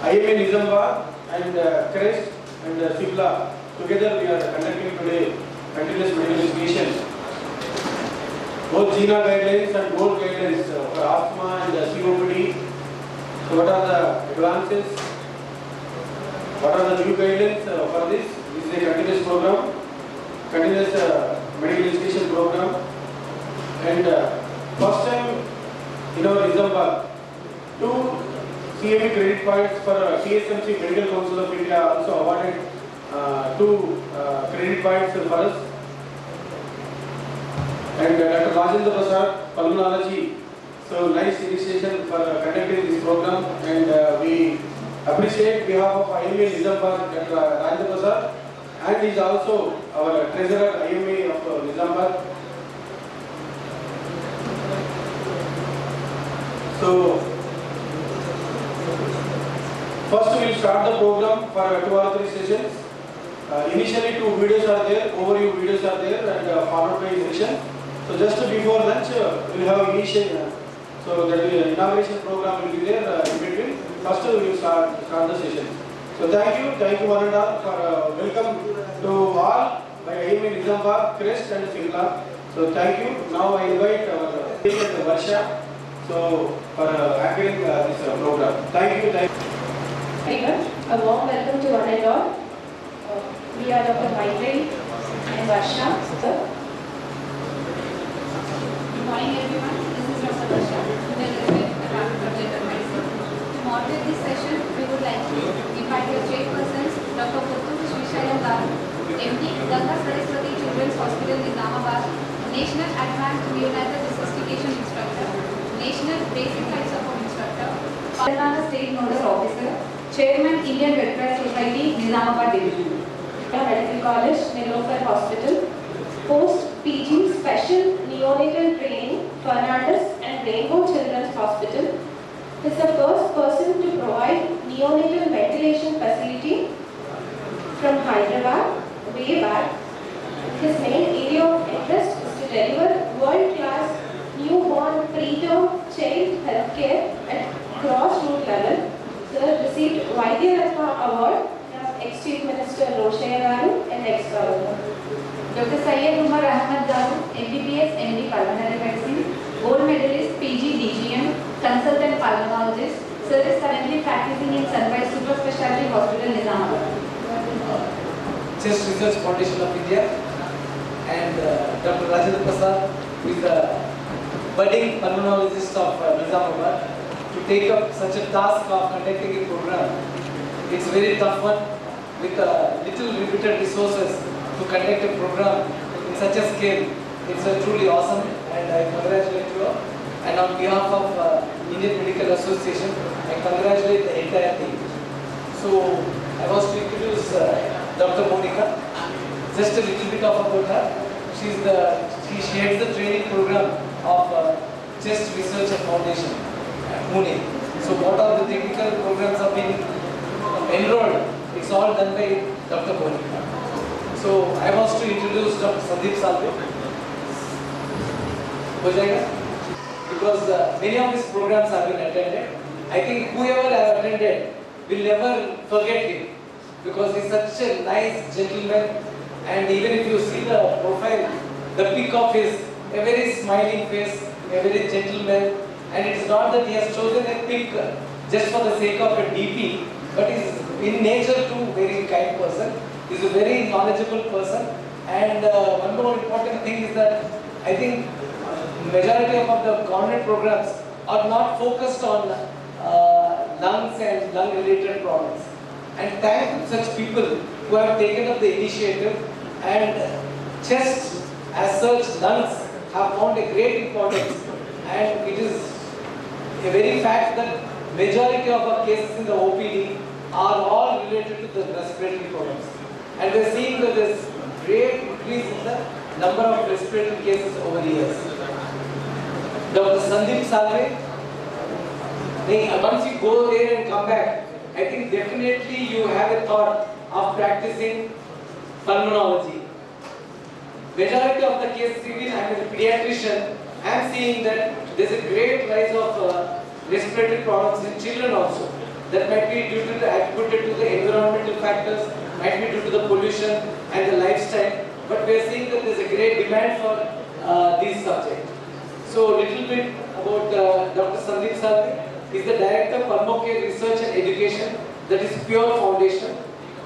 IMA Nizamabad and CREST and Sibla. Together we are conducting today continuous medical education. Both GINA guidelines and board guidelines for asthma and COPD. So what are the advances? What are the new guidelines for this? This is a continuous program, continuous medical education program. And first time in our Nizamabad, 2 CME credit points for TSMC Medical Council of India also awarded 2 credit points for us. And Dr. Rajendra Prasad, Pulmonology, so nice initiation for conducting this program, and we appreciate behalf of IMA Nizamabad Dr. Rajendra Prasad, and he is also our treasurer IMA of Nizamabad. So first we will start the program for 2 or 3 sessions. Initially 2 videos are there, overview videos are there, and followed by session. So just before lunch, we will have initiation. So that the inauguration program will be there in between. First we will start the session. So thank you one and all for welcome to all by IMA Nizamabad, CREST and Sibla. So thank you. Now I invite our Varsha for anchoring this program. Thank you. Very much. A warm welcome to one and all. We are Dr. Maitri and Varsha. Good morning everyone, this is Dr. Varsha, Department of General Medicine. To moderate this session, we would like to invite your chairpersons, Dr. Puttu Srishalam Garu, MD, Ganga Saraswati Children's Hospital, Nizamabad, National Advanced Neonatal Resuscitation Instructor, National Basic Life Support Instructor, Telangana State Nodal Officer, Chairman, Indian Red Cross Society, Nizamabad Division, Medical College, Nilofer Hospital, Post-PG Special Neonatal Training, Fernandez and Rainbow Children's Hospital, is the first person to provide neonatal ventilation facility from Hyderabad way back. His main area of interest is to deliver world-class newborn preterm child healthcare at grassroots level. Sir received Vaidya Ratna Award from ex-Chief Minister Roshaya Garu and ex-Governor. Dr. Syed Umar Ahmad Garu, MBBS, MD Pulmonary Medicine, Gold Medalist, PG DGM, Consultant Pulmonologist. Sir is currently practicing in Sunrise Super Specialty Hospital, Nizamabad. Chest Research Foundation of India, and Dr. Rajendra Prasad, who is the budding pulmonologist of Nizamabad, to take up such a task of conducting a program. It's a very tough one with little limited resources to conduct a program in such a scale. It's truly awesome, and I congratulate you all. And on behalf of Indian Medical Association, I congratulate the entire team. So I was to introduce Dr. Monica. Just a little bit of about her. She heads the training program of Chest Research Foundation at Pune. So what are the technical programs have been enrolled? It's all done by Dr. Monica. So I was to introduce Dr. Sandeep Salve. Because many of these programs have been attended. I think whoever have attended will never forget him, because he's such a nice gentleman, and even if you see the profile, the pic of his, a very smiling face, a very gentleman, and it's not that he has chosen a pic just for the sake of a DP, but he's in nature too very kind person. He's a very knowledgeable person, and one more important thing is that I think majority of the government programs are not focused on lungs and lung related problems. And thank such people who have taken up the initiative, and chest as such, lungs have found a great importance, and it is a very fact that majority of our cases in the OPD are all related to the respiratory problems. And we are seeing that there is great increase in the number of respiratory cases over the years. Dr. Sandeep Salve, once you go there and come back, I think definitely you have a thought of practicing pulmonology. Majority of the cases, even I am a pediatrician, I am seeing that there is a great rise of respiratory problems in children also. That might be due to attributed to the environmental factors, might be due to the pollution and the lifestyle. But we are seeing that there is a great demand for these subjects. So, little bit about Dr. Sandeep Salvi. He is the Director of Pulmocare Research and Education, that is Pure Foundation.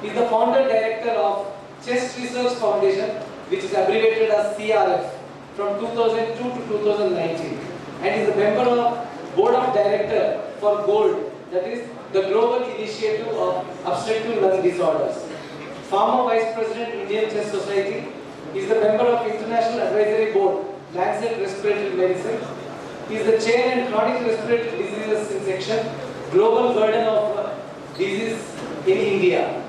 He is the Founder Director of Chest Research Foundation, which is abbreviated as CRF, from 2002 to 2019. And is a member of Board of Director for GOLD, that is the Global Initiative of Obstructive Lung Disorders. Former Vice President, Indian Chest Society. He is the member of International Advisory Board, Lancet Respiratory Medicine. He is the Chair in Chronic Respiratory Diseases section, Global Burden of Disease in India.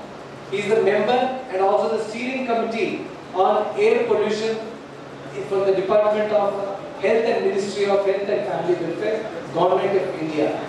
He is the member and also the steering committee on air pollution for the Department of Health and Ministry of Health and Family Welfare, Government of India.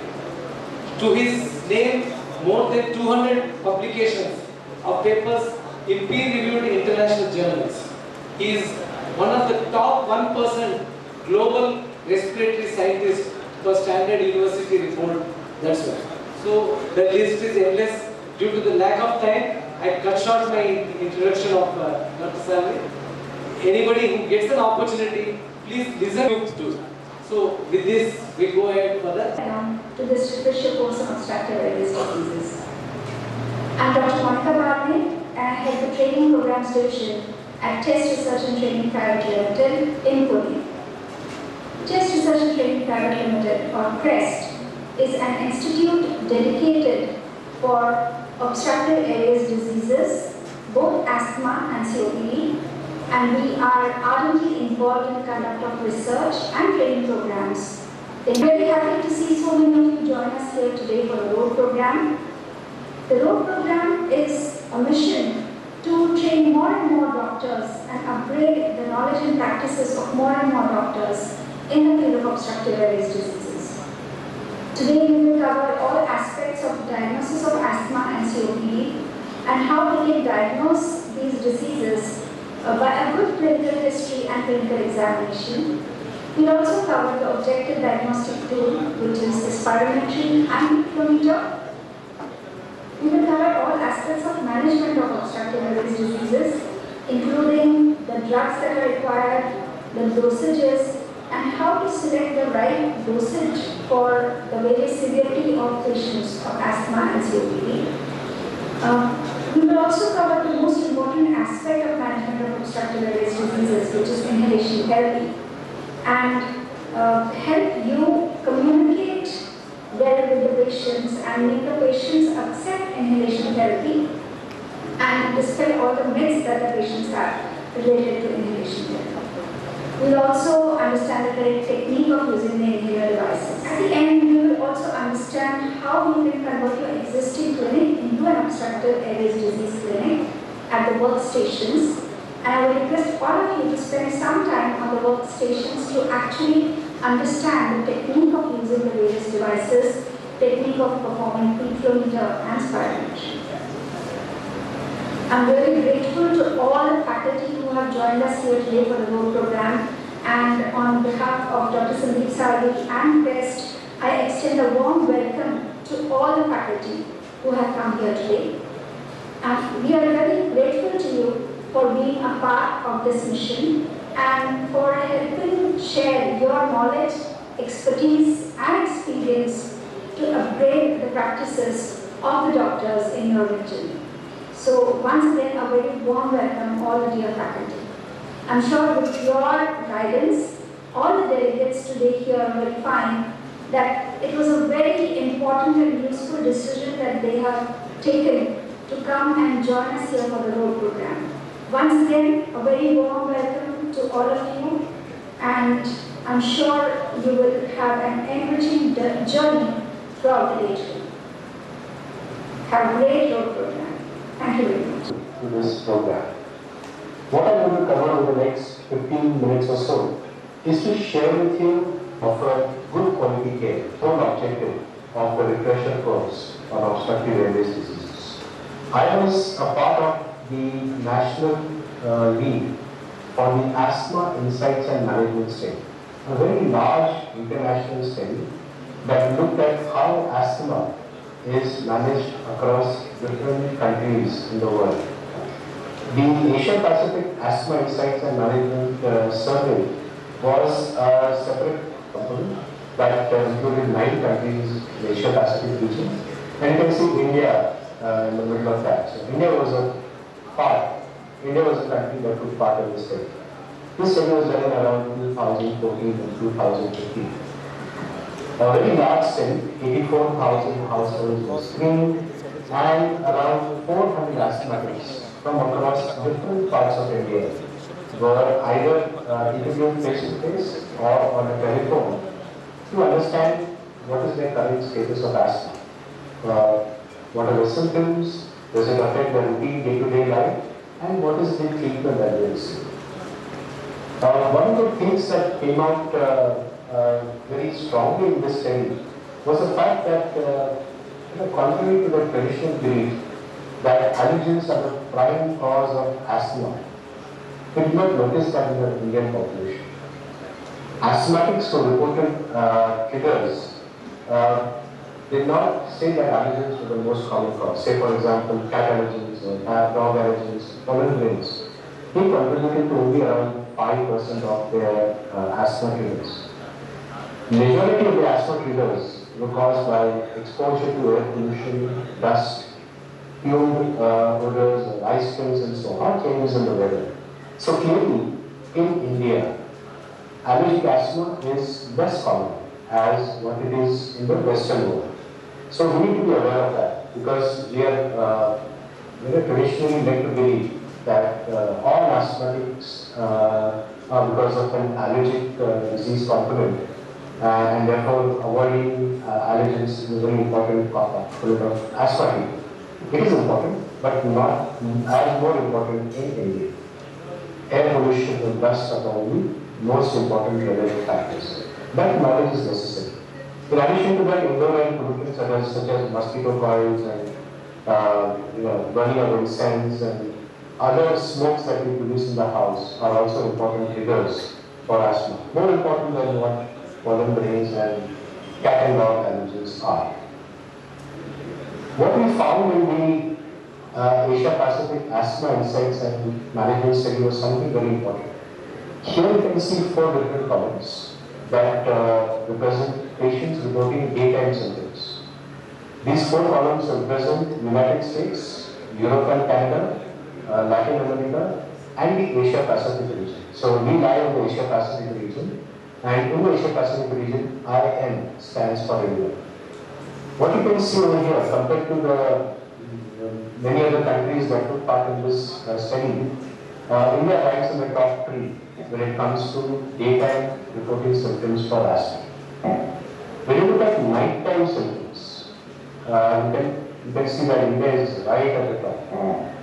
To his name, more than 200 publications of papers in peer-reviewed international journals. He is one of the top 1% global respiratory scientists for Standard University report. That's why. So the list is endless. Due to the lack of time, I cut short my introduction of Dr. Salvi. Anybody who gets an opportunity, please listen to. So with this, we go ahead further. To this refresher course on obstructive airways diseases. I'm Dr. Monica Barney, and I head the training programs division at Chest Research and Training Private Limited in Pune. Chest Research and Training Private Limited, or CREST, is an institute dedicated for obstructive airways diseases, both asthma and COPD, and we are ardently involved in the conduct of research and training programs. We're very happy to see so many of you join us here today for the ROAD program. The ROAD program is a mission to train more and more doctors and upgrade the knowledge and practices of more and more doctors in the field of obstructive airways diseases. Today we will cover all aspects of diagnosis of asthma and COPD and how we can diagnose these diseases by a good clinical history and clinical examination. We'll also cover the objective diagnostic tool, which is the spirometry and micrometer. We will cover all aspects of management of obstructive airways diseases, including the drugs that are required, the dosages, and how to select the right dosage for the various severity of patients of asthma and COPD. We will also cover the most important aspect of management of obstructive airways diseases, which is inhalation therapy, and help you communicate well with the patients and make the patients accept inhalation therapy and dispel all the myths that the patients have related to inhalation therapy. We'll also understand the correct technique of using the inhaler devices. At the end, we will also understand how we can convert your existing clinic into an obstructive airways disease clinic at the workstations. And I will request all of you to spend some time on the workstations to actually understand the technique of using the various devices, technique of performing peak flow meter and spirometry. I'm very grateful to all the faculty who have joined us here today for the ROAD program, and on behalf of Dr. Sandeep Salvi and CREST, I extend a warm welcome to all the faculty who have come here today. And we are very grateful to you for being a part of this mission and for helping share your knowledge, expertise and experience to upgrade the practices of the doctors in your region. So once again, a very warm welcome all the dear faculty. I'm sure with your guidance, all the delegates today here will find that it was a very important and useful decision that they have taken to come and join us here for the ROAD program. Once again, a very warm welcome to all of you, and I'm sure you will have an enriching journey throughout the day. Have a great ROAD program. Thank you very much. To this program. What I'm going to cover over the next 15 minutes or so is to share with you offer good quality care, whole objective of the refresher course on obstructive airways diseases. I was a part of the national lead for the Asthma Insights and Management Study, a very large international study that looked at how asthma is managed across different countries in the world. The Asia Pacific Asthma Insights and Management Survey was a separate component that included 9 countries in the Asia Pacific region. And you can see India in the middle of that. So India was a country that took part in this study. This study was done around 2014 and 2015. A very large study, 84,000 households were screened and around 400 asthmatics from across different parts of India were either interviewed face to face or on a telephone to understand what is their current status of asthma. What are the symptoms? Does it affect their routine day-to-day life? And what is the treatment that they receive? One of the things that came out very strongly in this study was the fact that, contrary to the traditional belief that allergens are the prime cause of asthma, we did not notice that in the Indian population. Asthmatics who reported triggers did not say that allergens were the most common cause. Say, for example, cat allergens, dog allergens, pollen grains. They contributed to only around 5% of their asthma triggers. Majority of the asthma triggers were caused by exposure to air pollution, dust, fumed odors, ice creams, and so on, changes in the weather. So clearly, in India, allergic asthma is less common as what it is in the Western world. So we need to be aware of that because we are traditionally led to believe that all asthmatics are because of an allergic disease component and therefore avoiding allergens is a very important component of asthma treatment. It is important, but not as more important in India. Air pollution and dust are the only most important related factors. That knowledge is necessary. In addition to that, indoor air pollutants such as mosquito coils and burning of incense and other smokes that we produce in the house are also important triggers for asthma. More important than what pollen grains and cat and dog allergens are. What we found in the Asia Pacific Asthma Insights and Management Study was something very important. Here you can see 4 different columns that represent patients reporting daytime symptoms. These 4 columns represent United States, Europe and Canada, Latin America, and the Asia Pacific region. So we lie in the Asia Pacific region, and in the Asia Pacific region, IN stands for India. What you can see over here, compared to the many other countries that took part in this study, India ranks in the top 3 when it comes to daytime reporting symptoms for asthma. When you look at nighttime symptoms, you can see that India is right at the top.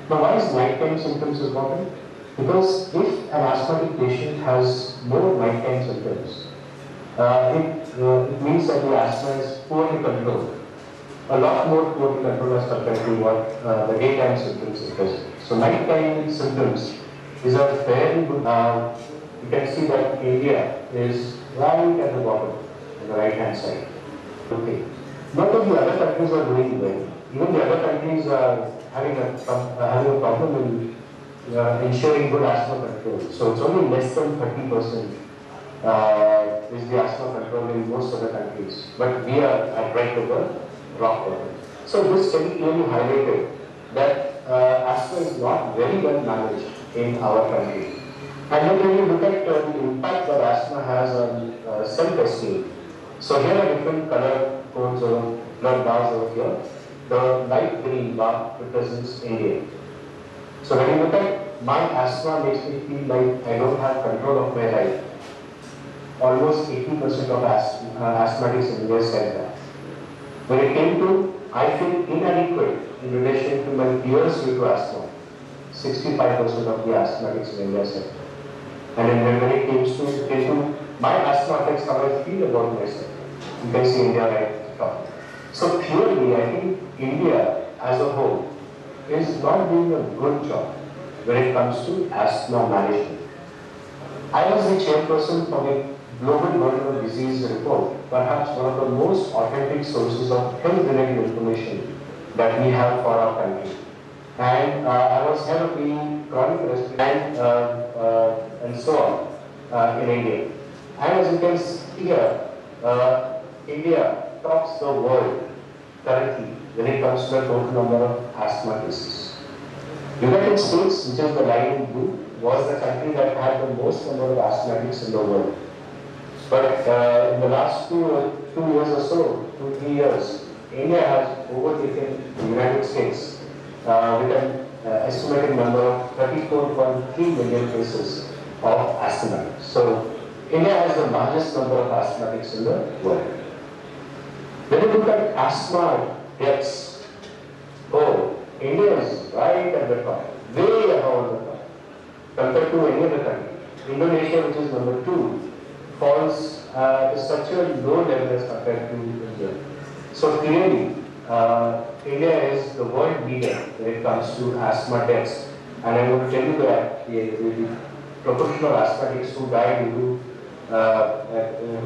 Now, why is nighttime symptoms important? Because if an asthmatic patient has more nighttime symptoms, it means that the asthma is poorly controlled. A lot more poorly controlled as compared to what the daytime symptoms represent. So nighttime symptoms is a very good. You can see that India is right at the bottom on the right hand side. Okay. Not that the other countries are doing well. Even the other countries are having a problem in ensuring good asthma control. So it's only less than 30% is the asthma control in most other countries. But we are at right at the rock bottom. So this study clearly highlighted that asthma is not very well managed in our country. And then when you look at the impact that asthma has on self-esteem. So here are different color codes or blood bars over here. The light green bar represents India. So when you look at my asthma makes me feel like I don't have control of my life. Almost 80% of asthmatics in India said that. When it came to I feel inadequate in relation to my peers due to asthma, 65% of the asthmatics in India said. And then when it came to my asthma affects how I feel about myself, you can see India right at the top. So clearly, I think India as a whole is not doing a good job when it comes to asthma management. I was the chairperson for the Global Burden of Disease report, perhaps one of the most authentic sources of health-related information that we have for our country. And I was head of the chronic respiratory and so on in India. And as you can see here, India tops the world currently when it comes to the total number of asthma cases. United States, which is the line in blue, was the country that had the most number of asthmatics in the world. But in the last two years or so, 2-3 years, India has overtaken the United States with an estimated number of 34.3 million cases of asthmatics. So India has the largest number of asthmatics in the world. When you look at asthma deaths, oh, India is right at the top, way above the top, compared to any other country. Indonesia, which is number 2, falls to such a low level as compared to India. So clearly, India is the world leader when it comes to asthma deaths. And I want to tell you that the proportion of asthmatics who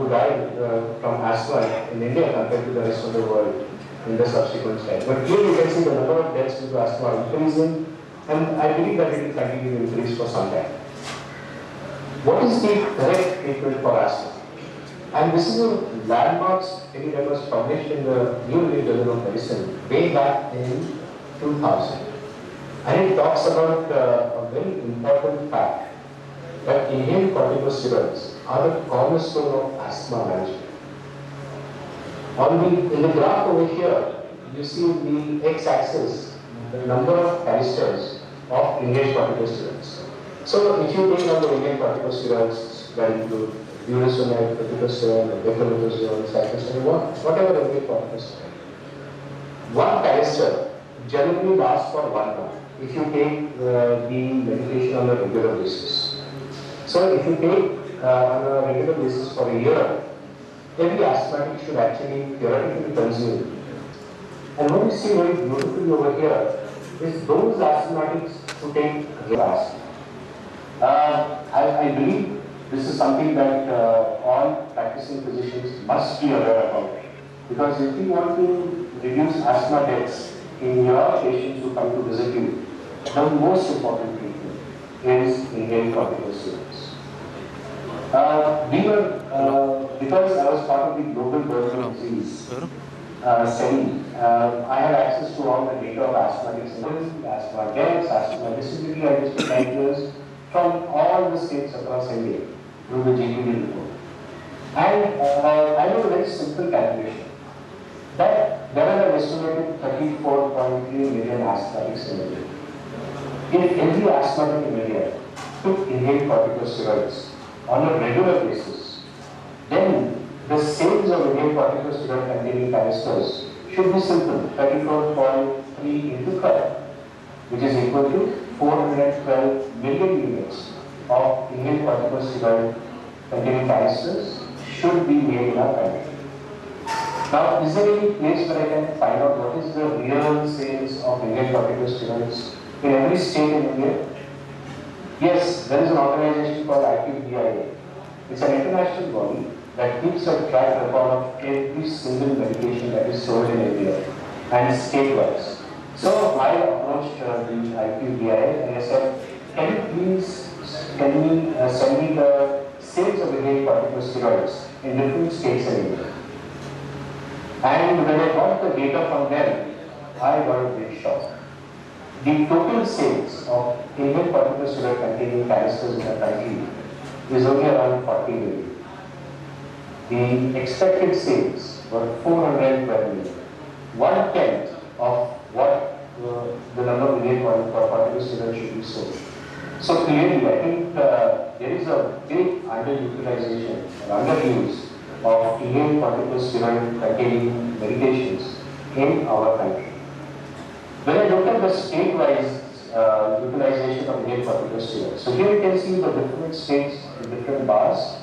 died from asthma in India compared to the rest of the world in the subsequent slide. But clearly you can see the number of deaths due to asthma increasing, and I believe that it will continue to increase for some time. What is the correct treatment for asthma? And this is a landmark study that was published in the New England Journal of Medicine way back in 2000. And it talks about a very important fact that inhaled corticosteroids are the cornerstone of asthma management. In the graph over here, you see the x-axis, the number of canisters of inhaled corticosteroids. So if you take on the inhaled corticosteroids that include budesonide, corticosteroid, dexamethasone, cyclosporine, whatever inhaled corticosteroid, one canister generally lasts for 1 month if you take the medication on a regular basis. So if you take on a regular basis for a year, every asthmatic should actually theoretically consume. And what you see very beautifully over here is those asthmatics who take asthma. I believe this is something that all practicing physicians must be aware about. Because if you want to reduce asthma deaths in your patients who come to visit you, the most important treatment is inhaled corticosteroids. Because I was part of the global burden of disease study, I had access to all the data of asthmatics, asthma deaths, asthma disability registered managers from all the states across India through the GPD report. And I know a very simple calculation that there are an estimated 34.3 million asthmatics in India. If every asthmatic in India took inhaled corticosteroids on a regular basis, then the sales of inhaled corticosteroid containing canisters should be simple, 34.3 into 12, which is equal to 412 million units of inhaled corticosteroid containing canisters should be made in our country. Now, is there any place where I can find out what is the real sales of inhaled corticosteroids in every state in India? Yes, there is an organization called IQVIA. It's an international body that keeps a track record of every single medication that is sold in India and state-wise. So I approached the IQVIA and I said, can you please send me the sales of inhaled corticosteroids in different states in India? And when I got the data from them, I got a big shock. The total sales of inhaled corticosteroid containing canisters in the country is only around 40 million. The expected sales were 412 million. 1/10 of what the number of inhaled corticosteroids should be sold. So clearly, I think there is a big underutilization or underuse of inhaled corticosteroid containing medications in our country. When I look at the state-wise utilization of inhaled corticosteroids, so here you can see the different states in different bars.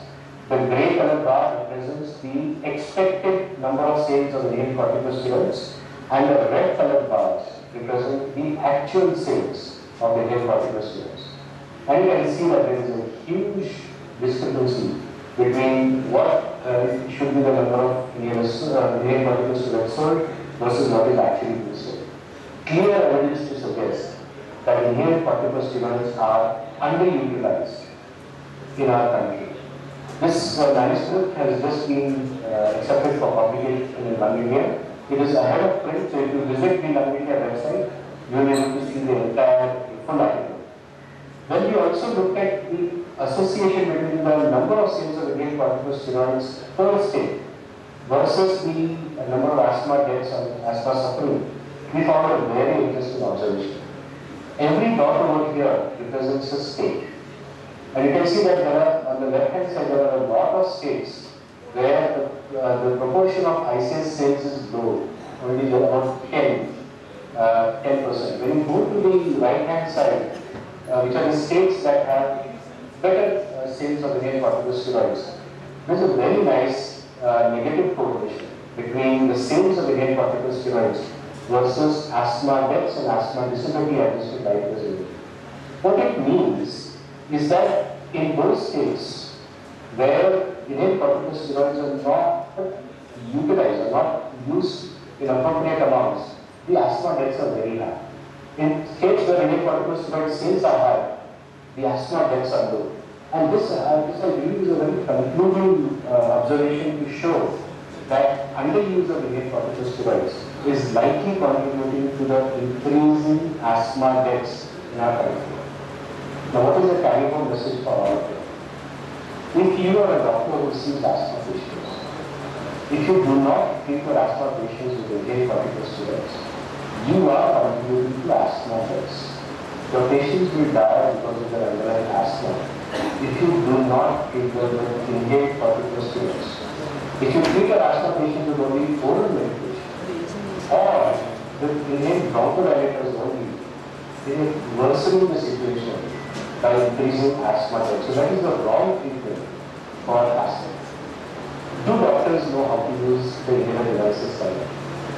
The grey color bar represents the expected number of sales of inhaled corticosteroids, and the red colored bars represent the actual sales of the inhaled corticosteroids. And you can see that there is a huge discrepancy between what should be the number of inhaled particles to get sold versus what is actually being sold. Clear evidence to suggest that inhaled corticosteroids are underutilized in our country. This manuscript has just been accepted for publication in Lung India. It is ahead of print, so if you visit the Lung India website, you will be able to see the entire full article. Then we also looked at the association between the number of sales of inhaled corticosteroids per state versus the number of asthma deaths and asthma suffering. We found a very interesting observation. Every dot over here represents a state. And you can see that there are, on the left hand side, there are a lot of states where the proportion of ICS sales is low, only about 10%. When you go to the right hand side, which are the states that have better sales of inhaled corticosteroids, there's a very nice negative correlation between the sales of inhaled corticosteroids versus asthma deaths and asthma disability adjusted life years. What it means is that in those states where inhaled corticosteroids are not utilized, are not used in appropriate amounts, the asthma deaths are very high. In states where inhaled corticosteroid sales are high, the asthma deaths are low. And this I believe is a very concluding observation to show that underuse of inhaled corticosteroids is likely contributing to the increasing asthma deaths in our country. Now, what is the carry-home message for all of you? If you are a doctor who sees asthma patients, if you do not treat your asthma patients with inhaled corticosteroids, you are contributing to asthma deaths. Your patients will die because of their underlying asthma if you do not treat them with inhaled corticosteroids. If you treat your asthma patients with only oral medication or with inhaled bronchodilators only, they are worsening the situation by increasing asthma deaths. So that is the wrong treatment for asthma. Do doctors know how to use the inhaler devices like?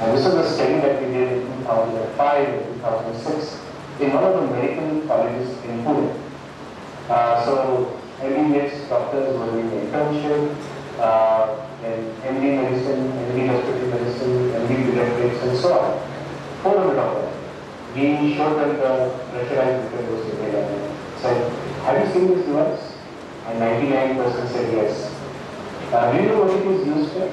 And this was a study that we did in 2005 and 2006 in one of the medical colleges in Pune. So MBBS doctors were doing internship in MD medicine, MD respiratory medicine, MD pediatrics and so on. 400 of them. We showed them the pressurized liquid dose inhaler. Said, have you seen this device? And 99% said yes. Do you know what it is used for?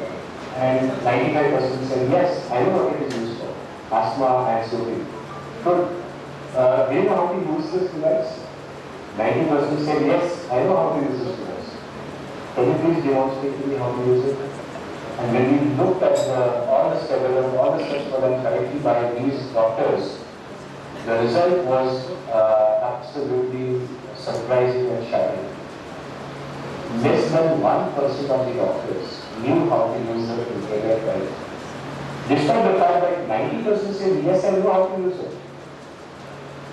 And 95% said yes, I know what it is used for. Asthma and COPD. Good. Do you know how to use this device? 90% said yes, I know how to use this device. Can you please demonstrate to me how to use it? And when we looked at all the steps, all the steps were done correctly by these doctors, the result was absolutely surprising and shocking. Less than 1% of the doctors knew how to use the inhaler right. Despite the fact that 90% said yes, I know how to use it.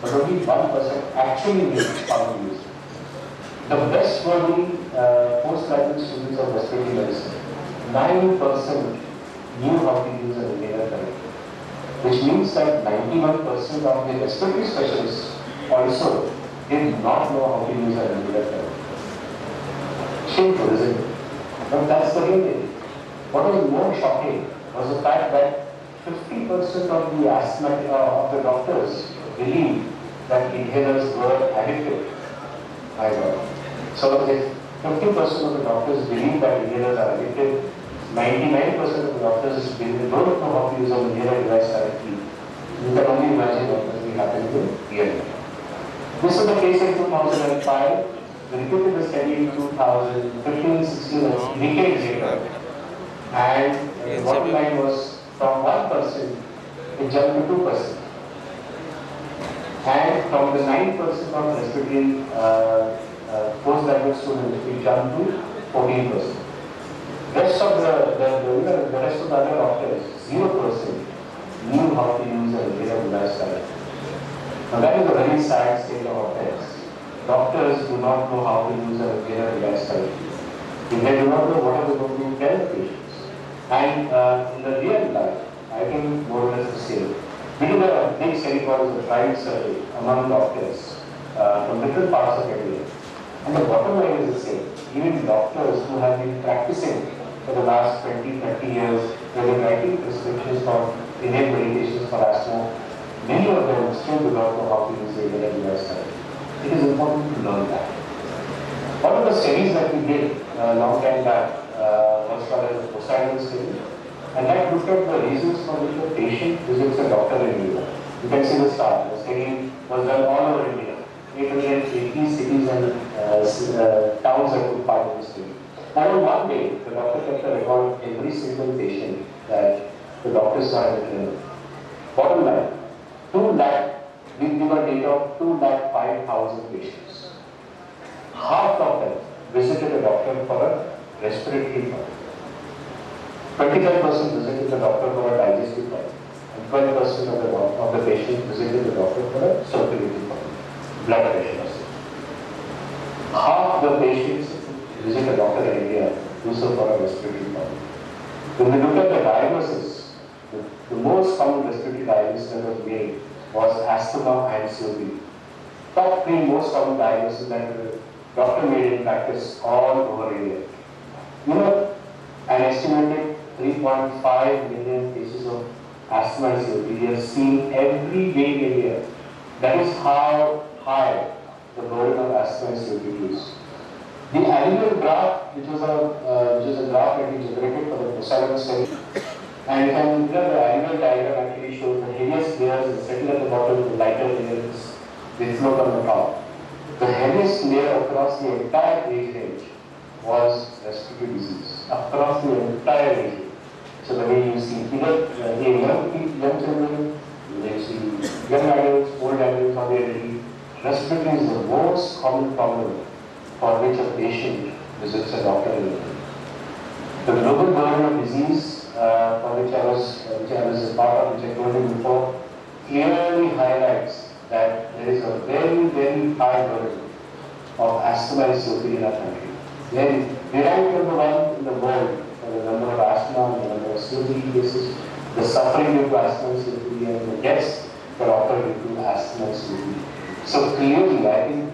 But only 1% actually knew how to use it. The best were the postgraduate students of respiratory medicine. 9% knew how to use an inhaler right. Which means that 91% of the respiratory specialists also did not know how to use an inhaler right. Shameful, isn't it? But that's the real thing. What was more shocking was the fact that 50% of the asthmatic of the doctors believed that inhalers were addictive. My God. So if 50% of the doctors believe that inhalers are addictive, 99% of the doctors don't know how to use an inhaler device correctly. You can only imagine what will happen to real life. This was the case in 2005. We repeated the study in 2015, 16, decades later. And the bottom line was from 1%, it jumped to 2%. And from the 9% of respiratory postgraduate students, it jumped to 14%. Rest of the rest of the other doctors, 0% knew how to use a inhaler device correctly. Now that is a very sad state of affairs. Doctors do not know how to use an inhaler device correctly. If they do not know what are they going to tell the patients. And in the real life, I think more or less the same. We did a big study called the trial survey among doctors from different parts of India. And the bottom line is the same. even doctors who have been practicing for the last 20, 30 years, they have been writing prescriptions for inhaled medications for asthma. Many of them still do not know how to use the inhaler device correctly. It is important to learn that. One of the studies that we did a long time back was called as the Poseidon study, and that looked at the reasons for which a patient visits a doctor in India. You can see the start. The study was done all over India. 880 cities and towns that took part in the study. And on one day, the doctor kept a record of every single patient that the doctor saw in the clinic. Bottom line, 2 lakh, we give a data of 2,05,000 patients. Half of them visited a doctor for a respiratory problem. 25% visited the doctor for a digestive problem. And 12% of the patients visited the doctor for a circulatory problem, blood pressure. Half the patients visit a doctor in India do so for a respiratory problem. When we look at the diagnosis, the most common respiratory diagnosis that was made was asthma and COPD. Top 3 most common diagnoses that the doctor made in practice all over India. You know, an estimated 3.5 million cases of asthma and COPD are seen every day in India. That is how high the burden of asthma and COPD is. The annual graph, which is a graph that we generated for the Poseidon study, and the annual diagram actually shows the heaviest layers is settled at the bottom, the lighter layers they float on the top. The heaviest layer across the entire age range was respiratory disease, across the entire age range. So the way you see young children, you see young adults, old adults on the elderly, respiratory is the most common problem for which a patient visits a doctor in India. The global burden of disease for which I was a part of, which I told you before, clearly highlights that there is a very, very high burden of asthma and COPD in our country. Then we rank number 1 in the world for the number of asthma and the number of COPD cases, the suffering due to asthma and COPD, and the deaths that occur due to asthma and COPD. So clearly, I think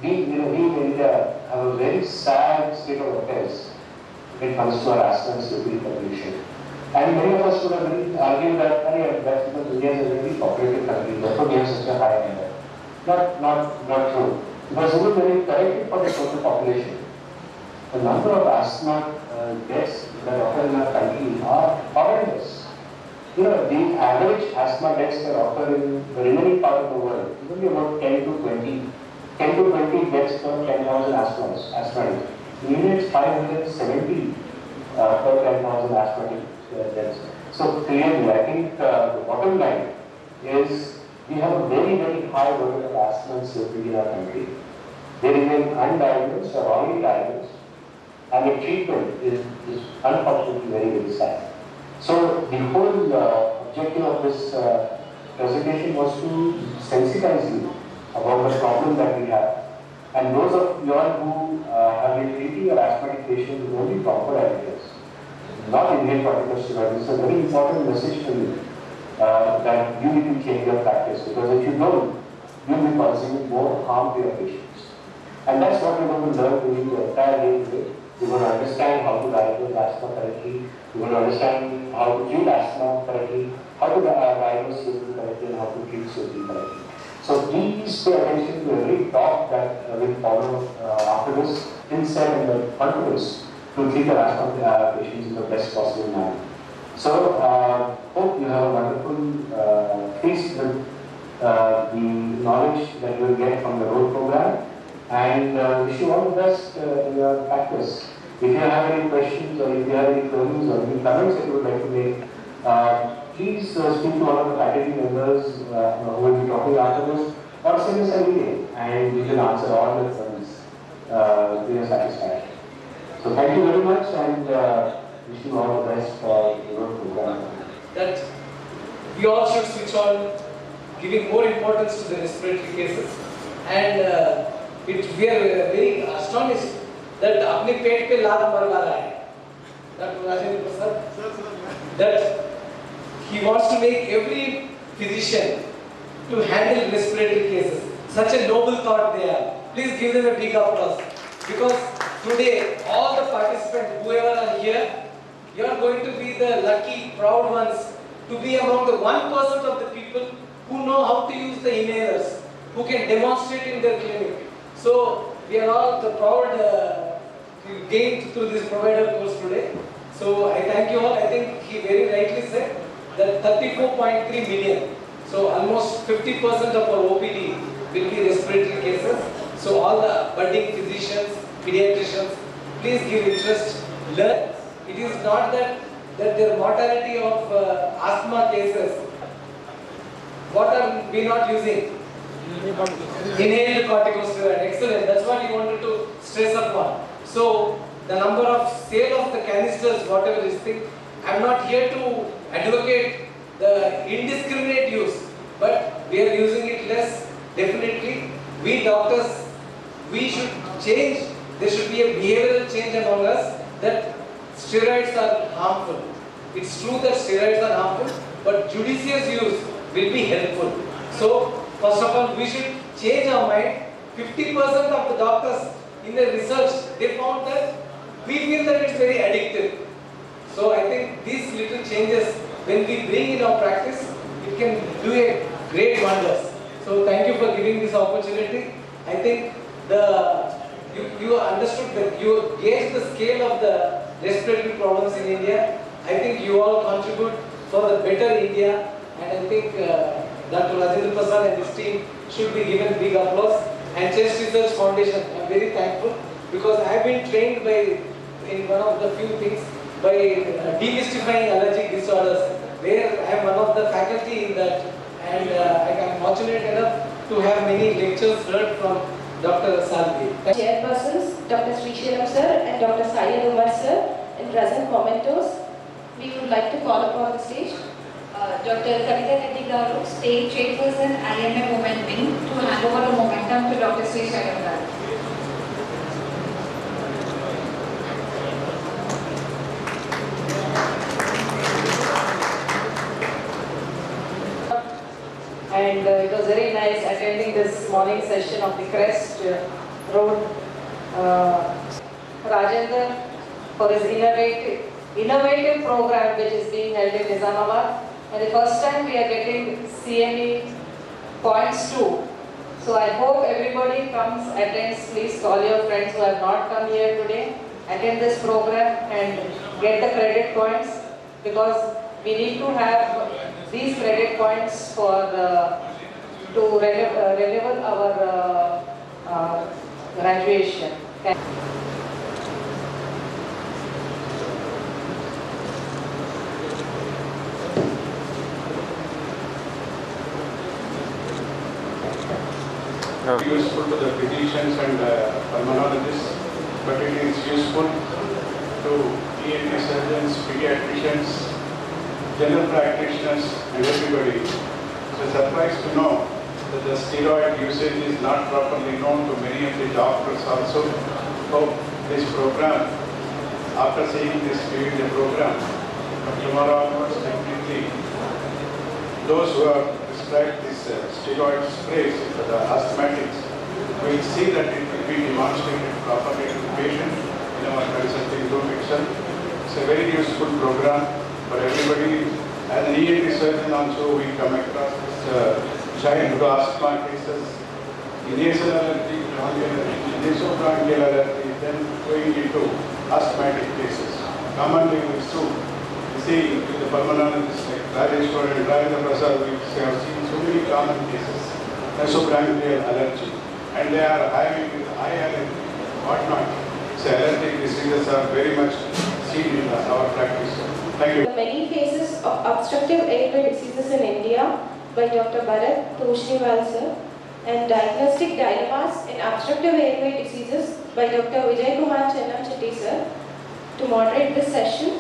we in India have a very sad state of affairs when it comes to our asthma and COPD population. And many of us would have argued that that's because India is a very populated country, therefore we have such a high number. Not true. Because even when you correct it for the total population, the number of asthma deaths that occur in our country are horrendous. You know, the average asthma deaths that occur in the remaining part of the world is only about 10 to 20 deaths per 10,000 asthmatics. In India, it's 570 per 10,000 asthmatic deaths. So clearly, I think the bottom line is we have a very, very high burden of asthma and COPD in our country. They remain undiagnosed or wrongly diagnosed, and the treatment is unfortunately very, very sad. So the whole objective of this presentation was to sensitize you about the problem that we have. And those of you all who have been treating your asthmatic patients with only proper additives, not inhaled corticosteroids, it's a very important message for you that you need to change your practice, because if you don't, you'll be causing more harm to your patients. And that's what we're going to learn during the entire day today. We're going to understand how to diagnose asthma correctly, we're going to understand how to treat asthma correctly, how to diagnose COPD correctly, and how to treat COPD correctly. So please pay attention to every talk that will follow after this, instead and the confidence to treat your asthma patients in the best possible manner. So hope you have a wonderful feast with the knowledge that you will get from the road program, and wish you all the best in your practice. If you have any questions, or if you have any queries or any comments that you would like to make, please speak to one of the faculty members who will be talking after this, or send us an email and we can answer all the queries to your satisfaction. So thank you very much, and wish you all the best for your program. That we all should switch on giving more importance to the respiratory cases, and we are very astonished that अपने पेट पे लात मरवा रहा है. Dr. Rajendra Prasad, that he wants to make every physician to handle respiratory cases. Such a noble thought they have. Please give them a big applause, because today, all the participants, whoever are here, you are going to be the lucky, proud ones to be among the 1% of the people who know how to use the inhalers, who can demonstrate in their clinic. So, we are all the proud gained through this provider course today. So, I thank you all. I think he very rightly said that 34.3 million. So, almost 50% of our OPD will be respiratory cases. So, all the budding physicians, pediatricians, please give interest, learn. It is not that their mortality of asthma cases, what are we not using? Inhaled corticosteroid, excellent, that's what you wanted to stress upon. So, the number of sale of the canisters, whatever is thing, I am not here to advocate the indiscriminate use, but we are using it less, definitely. We doctors, we should change, there should be a behavioral change among us that steroids are harmful. It's true that steroids are harmful, but judicious use will be helpful. So, first of all, we should change our mind. 50% of the doctors in the research, they found that we feel that it's very addictive. So, I think these little changes, when we bring in our practice, it can do a great wonders. So, thank you for giving this opportunity. I think you understood that you gauged the scale of the respiratory problems in India. I think you all contribute for the better India, and I think Dr. Rajendra Prasad and his team should be given big applause. And Chest Research Foundation, I am very thankful because I have been trained in one of the few things by demystifying allergic disorders, where I am one of the faculty in that, and I am fortunate enough to have many lectures heard from Dr. Salvi. Chairpersons, Dr. Srishiram sir and Dr. Syed Umar sir, and present commenters, we would like to call upon the stage Dr. Kavita Reddy Garu, State Chairperson, IMA Women Wing, to hand over the momentum to Dr. Sri Shailam Garu. And it was very nice attending this morning session of the Crest Road. Rajendra for his innovative program which is being held in Nizamabad. And the first time we are getting CME points too. So I hope everybody comes, attends. Please call your friends who have not come here today, attend this program and get the credit points, because we need to have these credit points for to level our graduation. Useful to the physicians and pulmonologists, but it is useful to ENT surgeons, pediatricians, general practitioners and everybody. So surprised to know that the steroid usage is not properly known to many of the doctors also. Hope this program, after seeing this during the program, but tomorrow onwards definitely those who have prescribed these steroid sprays for the asthmatics will see that it will be demonstrated properly to the patient in our consulting room itself. It's a very useful program for everybody. As an ENT surgeon also, we come across this giant asthma cases, nasal allergy, nasopharyngeal allergy, then going into asthmatic cases. Commonly we see in the pulmonologists like Rajeshwar and Rajendra Prasad, we have seen so many common cases, nasopharyngeal allergy, and they are having eye allergy, whatnot. So allergic diseases are very much seen in our practice. Thank you. The many phases of obstructive airway diseases in India by Dr. Bharat Toshniwal sir, and diagnostic dilemmas in obstructive airway diseases by Dr. Vijay Kumar Chennam Chetty sir. To moderate this session,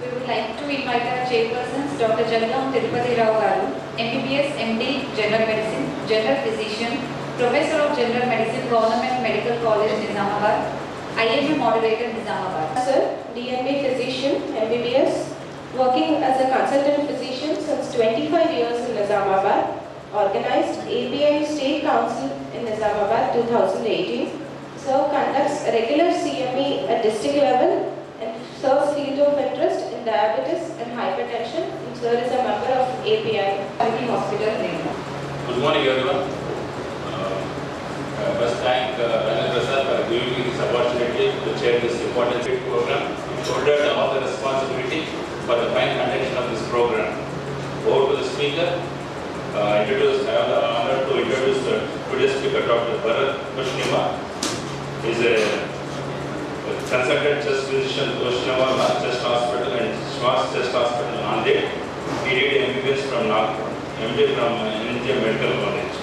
We would like to invite our chairpersons, Dr. Jagalam Tirupati Rao Garu, MBBS, MD, General Medicine, General Physician, Professor of General Medicine, Government Medical College, Nizamabad, IMA Moderator, Nizamabad. sir, DNB physician, MBBS, working as a consultant physician since 25 years in Nizamabad, organized API State Council in Nizamabad 2018, Sir conducts regular CME at district level and serves field of interest in diabetes and hypertension. And Sir is a member of API Hospital, Rainbow. Good morning, everyone. First, thank Hnsa for giving me this opportunity to chair this important program. Shouldered all the responsibility for the fine conduction of this program. Over to the speaker. I have the honor to introduce today's speaker, Dr. Bharat Vaishnava. He is a consultant chest physician, Vaishnava Chest Hospital and Schwarz Chest Hospital, Nanded. He did MBBS from Nagpur, MD from India Medical College.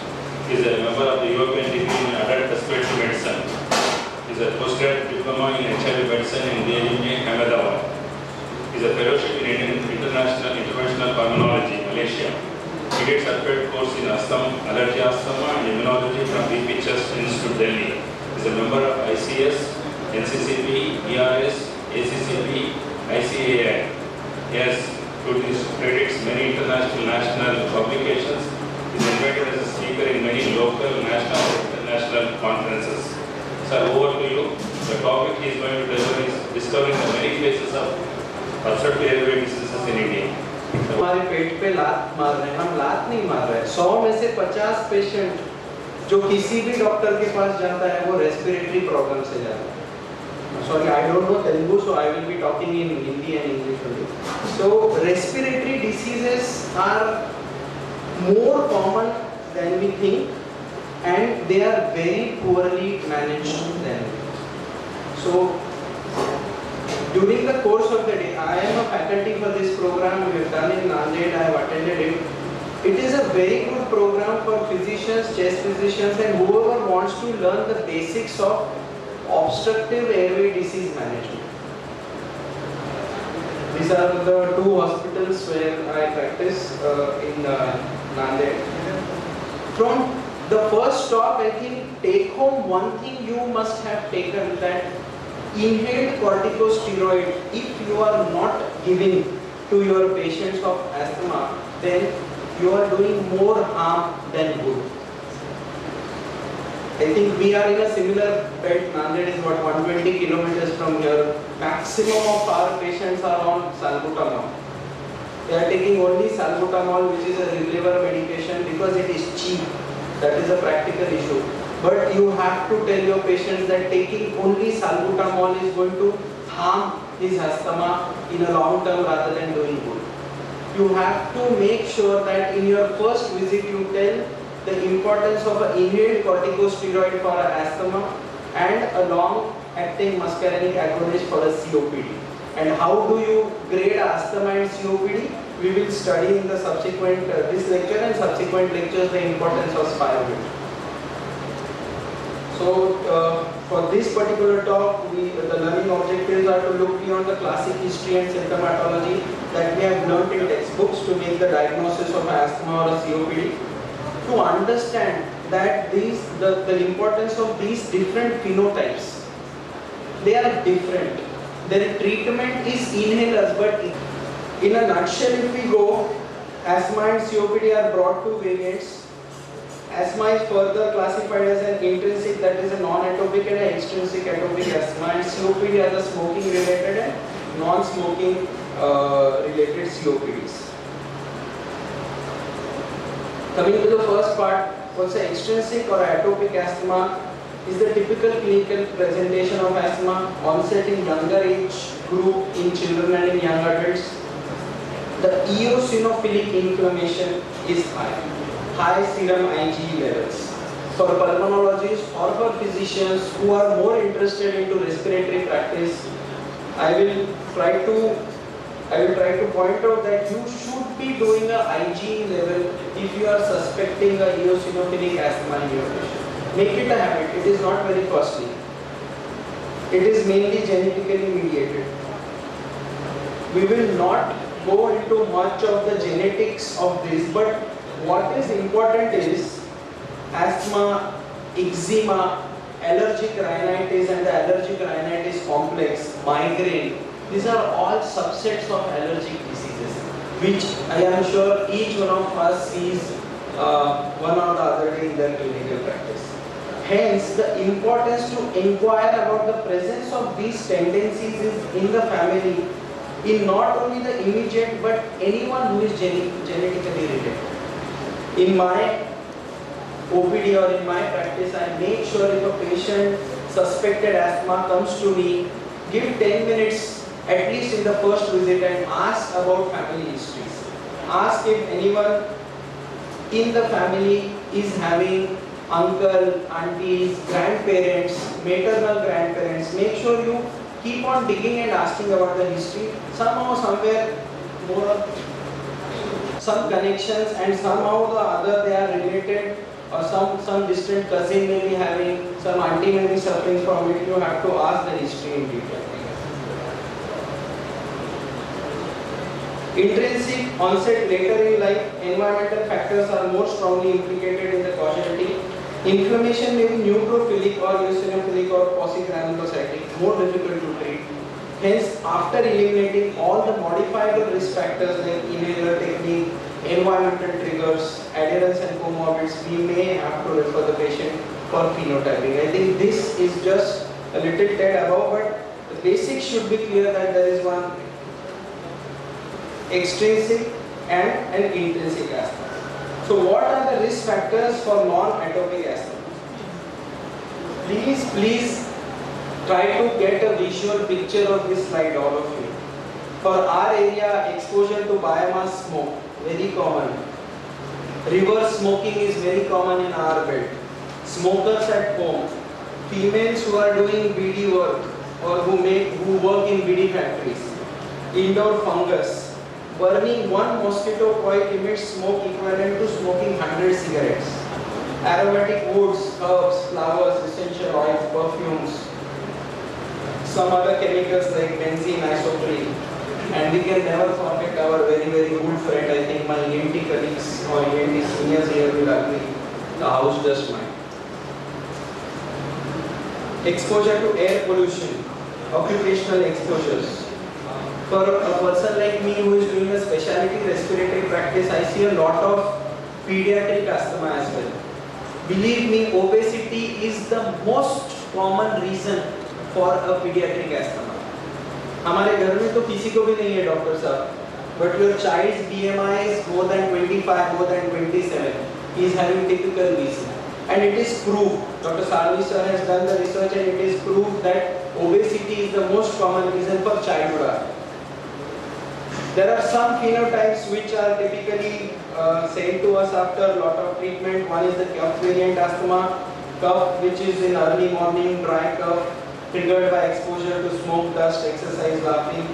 He is a member of the European degree in adult respiratory medicine. He is a postgraduate diploma in HIV medicine in DIMA, Ahmedabad. He is a fellowship in international interventional pulmonology, Malaysia. He did certificate course in asthma, allergy asthma and immunology from BP Chest Institute, Delhi. He is a member of ICS, NCCP, ERS, ACCP, ICAI. He has to his credits many international national publications. He is invited as a speaker in many local, national and international conferences. Sir, over to you. The topic he is going to deliver is discovering the many phases of obstructive airway diseases in India. हमारे पेट पे लात मार रहे हैं, हम लात नहीं मार रहे हैं। 100 में से 50 पेशेंट जो किसी भी डॉक्टर के पास जाता है वो रेस्पिरेटरी प्रॉब्लम से जाता है। Sorry, I don't know Telugu, so I will be talking in Hindi and English only. So respiratory diseases are more common than we think, and they are very poorly managed than. So during the course of the day, I am a faculty for this program. We have done in Nanded, I have attended it. It is a very good program for physicians, chest physicians, and whoever wants to learn the basics of obstructive airway disease management. These are the two hospitals where I practice in Nanded. From the first talk, I think take home one thing you must have taken, that inhaled corticosteroid, if you are not giving to your patients of asthma, then you are doing more harm than good. I think we are in a similar bed. Nanded is what, 120 kilometers from here. Maximum of our patients are on salbutamol. They are taking only salbutamol, which is a reliever medication, because it is cheap. That is a practical issue. But you have to tell your patients that taking only salbutamol is going to harm his asthma in a long term rather than doing good. You have to make sure that in your first visit you tell the importance of an inhaled corticosteroid for asthma and a long-acting muscarinic agonist for a COPD. And how do you grade asthma and COPD? We will study in the subsequent, this lecture and subsequent lectures, the importance of spirometry. So, for this particular talk, the learning objectives are to look beyond the classic history and symptomatology that we have learnt in textbooks to make the diagnosis of asthma or a COPD. To understand that the importance of these different phenotypes, they are different. Their treatment is inhalers, but in a nutshell, if we go, asthma and COPD are brought to variants. Asthma is further classified as an intrinsic, that is a non-atopic, and an extrinsic atopic asthma, and COPD are the smoking related and non-smoking related COPDs. Coming to the first part, what's the extrinsic or atopic asthma is the typical clinical presentation of asthma, onset in younger age group in children and in young adults. The eosinophilic inflammation is high serum IgE levels. For pulmonologists or for physicians who are more interested into respiratory practice, I will try to point out that you should be doing a IgE level if you are suspecting a eosinophilic asthma in your patient. Make it a habit. It is not very costly. It is mainly genetically mediated. We will not go into much of the genetics of this, but what is important is asthma, eczema, allergic rhinitis and the allergic rhinitis complex, migraine. These are all subsets of allergic diseases, which I am sure each one of us sees one or the other day in their clinical practice. Hence, the importance to inquire about the presence of these tendencies is in the family, in not only the immediate but anyone who is genetically related. In my OPD or in my practice, I make sure if a patient suspected asthma comes to me, give 10 minutes at least in the first visit and ask about family histories. Ask if anyone in the family is having uncle, aunties, grandparents, maternal grandparents. Make sure you keep on digging and asking about the history. Somehow, somewhere, more some connections, and somehow the other they are related, or some distant cousin may be having, some auntie may be suffering from it. You have to ask the history in detail. Intrinsic onset later in life, environmental factors are more strongly implicated in the causality. Inflammation may be neutrophilic or eosinophilic or paucigranulocytic, more difficult to treat. Hence, after eliminating all the modifiable risk factors like inhaler technique, environmental triggers, adherence and comorbids, we may have to refer the patient for phenotyping. I think this is just a little tad above, but the basics should be clear that there is one extrinsic and an intrinsic asthma. So what are the risk factors for non-atopic asthma? Please try to get a visual picture of this slide, all of you. For our area, exposure to biomass smoke, very common. Reverse smoking is very common in our belt. Smokers at home, females who are doing BD work or who work in BD factories, indoor fungus. Burning one mosquito coil emits smoke equivalent to smoking 100 cigarettes. Aromatic woods, herbs, flowers, essential oils, perfumes, some other chemicals like benzene, isoprene. And we can never forget our very good friend, I think my ENT colleagues or ENT seniors here will agree, the house dust mite. Exposure to air pollution, occupational exposures. For a person like me who is doing a specialty respiratory practice, I see a lot of pediatric asthma as well. Believe me, obesity is the most common reason for a pediatric asthma. हमारे घर में तो किसी को भी नहीं है doctor साहब, but your child's BMI is more than 25, more than 27. He is having typical reason. And it is proved, Dr. Salvi sir has done the research and it is proved that obesity is the most common reason for childhood asthma. There are some phenotypes which are typically sent to us after a lot of treatment. One is the cough variant asthma, cough which is in early morning, dry cough, triggered by exposure to smoke, dust, exercise, laughing.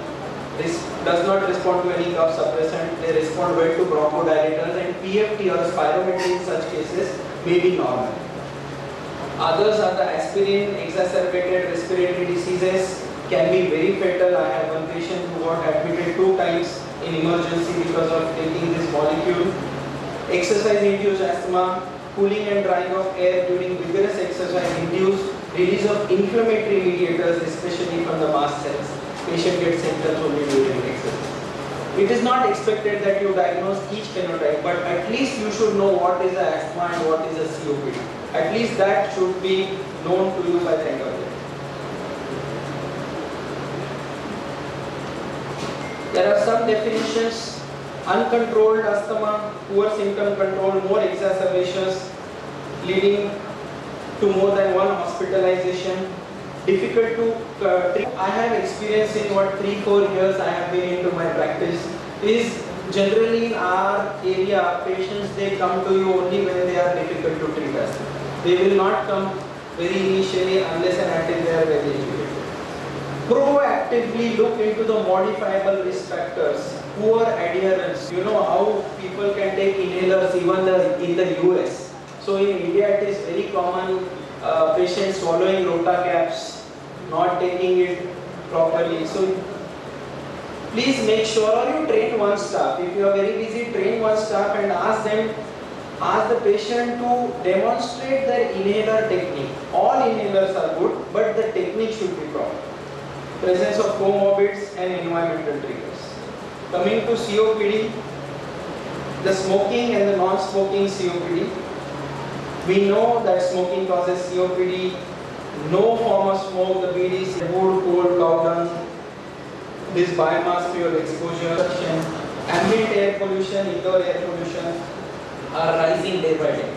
This does not respond to any cough suppressant. They respond well to bronchodilators, and PFT or spirometry in such cases may be normal. Others are the aspirin exacerbated respiratory diseases, can be very fatal. I have one patient who got admitted 2 times in emergency because of taking this molecule. Exercise-induced asthma, cooling and drying of air during vigorous exercise induced release of inflammatory mediators, especially from the mast cells. Patient gets symptoms only during exercise. It is not expected that you diagnose each phenotype, but at least you should know what is a asthma and what is a COPD. At least that should be known to you by the end of the day. There are some definitions: uncontrolled asthma, poor symptom control, more exacerbations leading to more than one hospitalization, difficult to treat. I have experience in what 3-4 years I have been into my practice is generally in our area patients, they come to you only when they are difficult to treat asthma. They will not come very initially unless and until they are very educated. Proactively look into the modifiable risk factors, poor adherence. You know how people can take inhalers even in the US. So in India it is very common, patients swallowing rota caps, not taking it properly. So please make sure, or you train one staff. If you are very busy, train one staff and ask the patient to demonstrate their inhaler technique. All inhalers are good, but the technique should be proper. Presence of comorbids and environmental triggers. Coming to COPD, the smoking and the non-smoking COPD. We know that smoking causes COPD. No form of smoke, the BDs, wood, coal, cow dung, this biomass fuel exposure, ambient air pollution, indoor air pollution are rising day by day.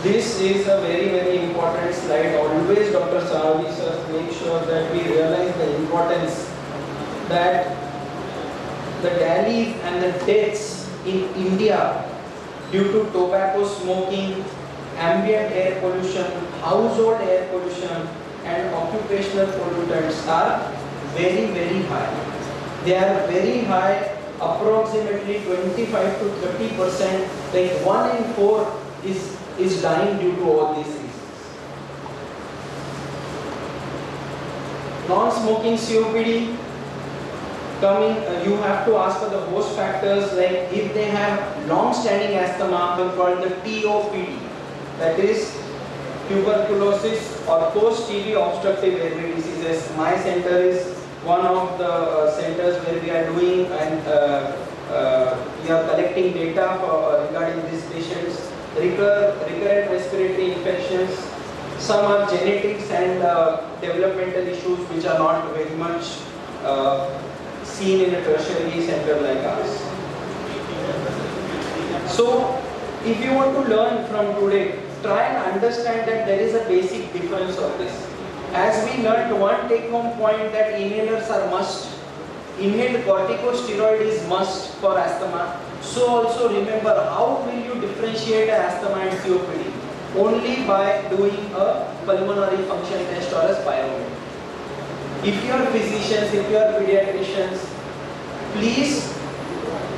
This is a very important slide. Always Dr. Sahavi sir make sure that we realize the importance that the deaths and the deaths in India due to tobacco smoking, ambient air pollution, household air pollution and occupational pollutants are very high. They are very high, approximately 25 to 30%, like 1 in 4 is dying due to all these reasons. Non-smoking COPD, you have to ask for the host factors, like if they have long-standing asthma called the TOPD, that is tuberculosis or post-TB obstructive airway diseases. My center is one of the centers where we are doing and we are collecting data regarding these patients. Recurrent respiratory infections, some are genetics and developmental issues which are not very much seen in a tertiary center like ours. So, if you want to learn from today, try and understand that there is a basic difference of this. As we learned, one take-home point that inhalers are must. Inhaled corticosteroid is must for asthma. So also remember, how will you differentiate asthma and COPD? Only by doing a pulmonary function test or a spirometry. If you are physicians, if you are pediatricians, please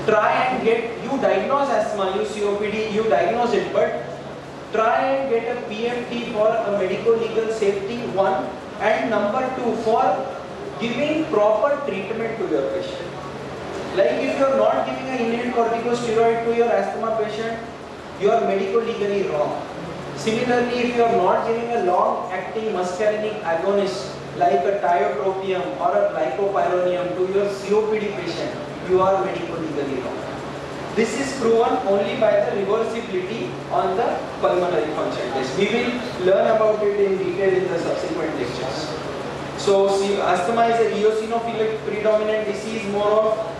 try and you diagnose asthma, you COPD, you diagnose it, but try and get a PMT for a medico-legal safety, one, and number two, for giving proper treatment to your patient. Like if you are not giving an inhaled corticosteroid to your asthma patient, you are medico-legally wrong. Similarly, if you are not giving a long-acting muscarinic agonist like a tiotropium or a glycopyrronium to your COPD patient, you are medico-legally wrong. This is proven only by the reversibility on the pulmonary function test. We will learn about it in detail in the subsequent lectures. So, asthma is a eosinophilic predominant disease, more of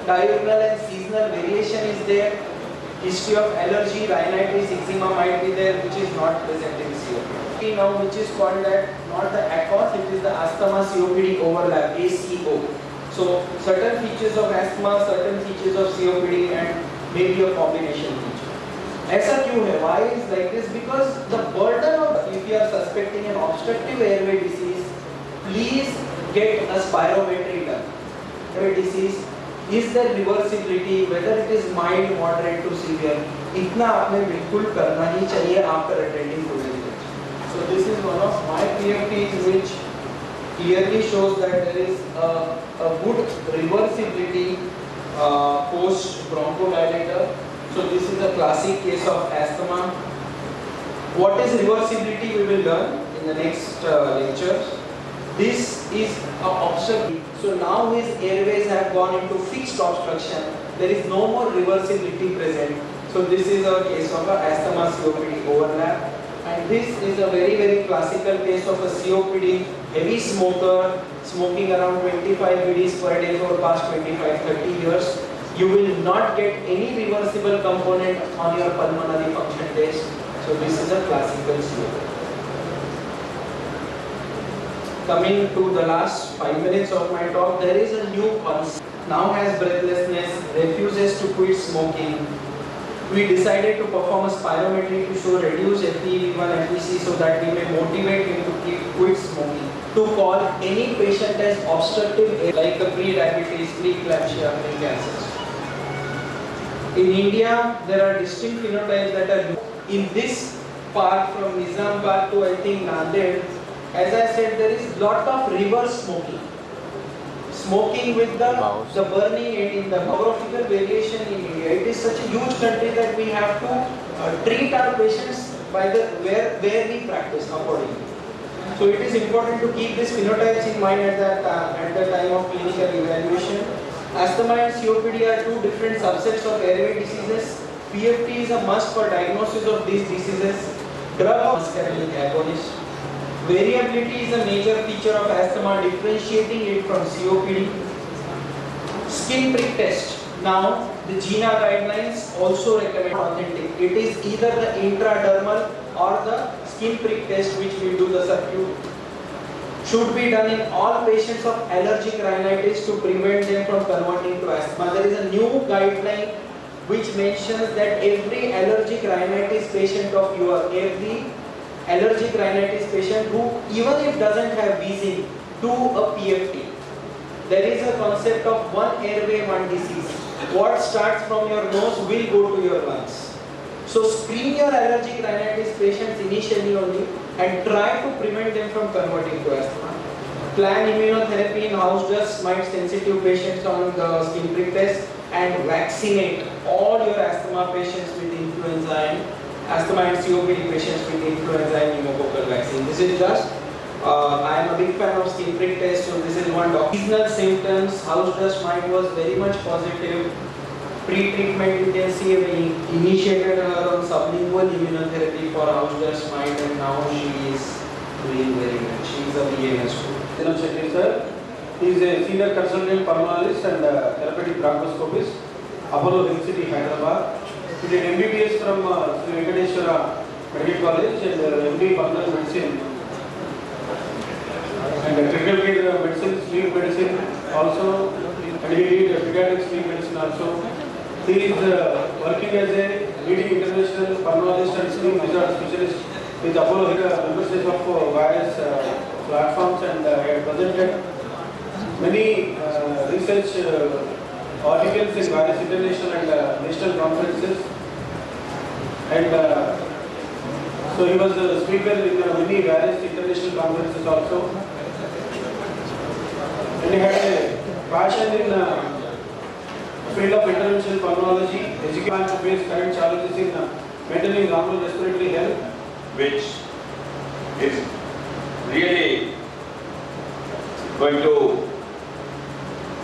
diurnal and seasonal variation is there. History of allergy, rhinitis, eczema might be there, which is not present in COPD. Now, which is called that, not the ACOS, it is the asthma COPD overlap, ACO. So, certain features of asthma, certain features of COPD, and maybe a combination feature. ऐसा क्यों है? Why is like this? Because the burden of, if you are suspecting an obstructive airway disease, please get a spirometry done. Airway disease, is there reversibility, whether it is mild, moderate to severe, इतना आपने बिल्कुल करना ही चाहिए after attending today's lecture. So this is one of my PFTs which clearly shows that there is a good reversibility post bronchodilator. So this is a classic case of asthma. What is reversibility we will learn in the next lecture. This is obstructive. So now his airways have gone into fixed obstruction. There is no more reversibility present. So this is a case of a asthma COPD overlap. And this is a very classical case of a COPD, heavy smoker, smoking around 25 BDs per day for past 25-30 years. You will not get any reversible component on your pulmonary function test. So this is a classical COPD. Coming to the last 5 minutes of my talk, there is a new concept. Now has breathlessness, refuses to quit smoking. We decided to perform a spirometry to show reduced FEV1 FVC so that we may motivate him to quit smoking. To call any patient as obstructive, like the pre-diabetes, pre-eclampsia, pre-cancers. In India, there are distinct phenotypes that are in this part from Nizamabad to I think Nanded. As I said, there is lot of reverse smoking. Smoking with the burning end in the geographical variation in India. It is such a huge country that we have to treat our patients by the where we practice accordingly. So it is important to keep these phenotypes in mind at the time of clinical evaluation. Asthma and COPD are two different subsets of airway diseases. PFT is a must for diagnosis of these diseases. Drug of muscarinic agonist. Variability is a major feature of asthma, differentiating it from COPD. Skin prick test. Now, the GINA guidelines also recommend authentic. It is either the intradermal or the skin prick test, which we do the subcute. Should be done in all patients of allergic rhinitis to prevent them from converting to asthma. There is a new guideline which mentions that every allergic rhinitis patient of yours, every allergic rhinitis patient who even if doesn't have wheezing, do a PFT. There is a concept of one airway, one disease. What starts from your nose will go to your lungs. So screen your allergic rhinitis patients initially only and try to prevent them from converting to asthma. Plan immunotherapy in house dust mite sensitive patients on the skin prick test and vaccinate all your asthma patients with influenza and asthma and COPD patients with influenza and pneumococcal vaccine. This is just I am a big fan of skin prick test, so this is one document. Seasonal symptoms, house dust mite was very much positive. Pre-treatment you can see we initiated her on sublingual immunotherapy for house dust mite and now she is doing very well. She is a BA student. Dinam Shetty sir, he is a senior consultant pulmonologist and therapeutic bronchoscopist, Apollo Health City, Hyderabad. He did MBBS from Sri Venkateswara Medical College and MD Pulmonary Medicine and critical care medicine, sleep medicine also, and he did pediatric sleep medicine also. He is working as a leading international pulmonologist and sleep disorder specialist with Apollo membership of various platforms and had presented many research articles in various international and national conferences. And so he was a speaker in many various international conferences also. And he had a passion in field of interventional pulmonology, education to face current challenges in maintaining normal respiratory health, which is really going to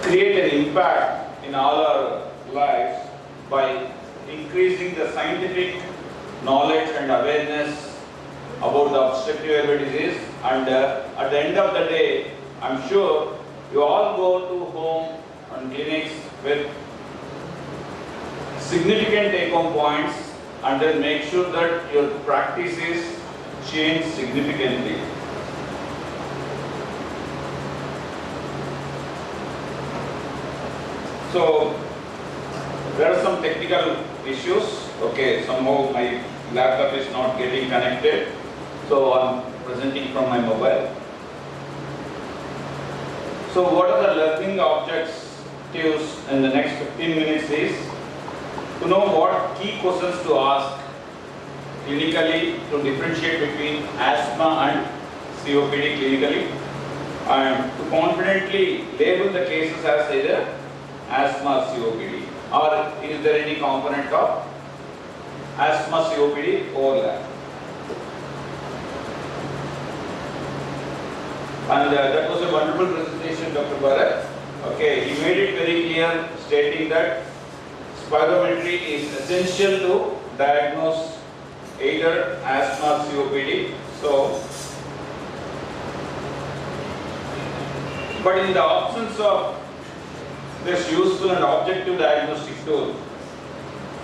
create an impact in all our lives by increasing the scientific knowledge and awareness about the obstructive airway disease. And at the end of the day, I'm sure you all go to home and clinics with significant take-home points and then make sure that your practices change significantly. So there are some technical issues. Okay, somehow my laptop is not getting connected, so I'm presenting from my mobile. So what are the learning objectives in the next 15 minutes is to know what key questions to ask clinically to differentiate between asthma and COPD clinically, and to confidently label the cases as either asthma or COPD, or is there any component of asthma COPD overlap. And that was a wonderful presentation, Dr. Bharat. Okay, he made it very clear, stating that spirometry is essential to diagnose either asthma or COPD. So, but in the absence of this useful and objective diagnostic tool,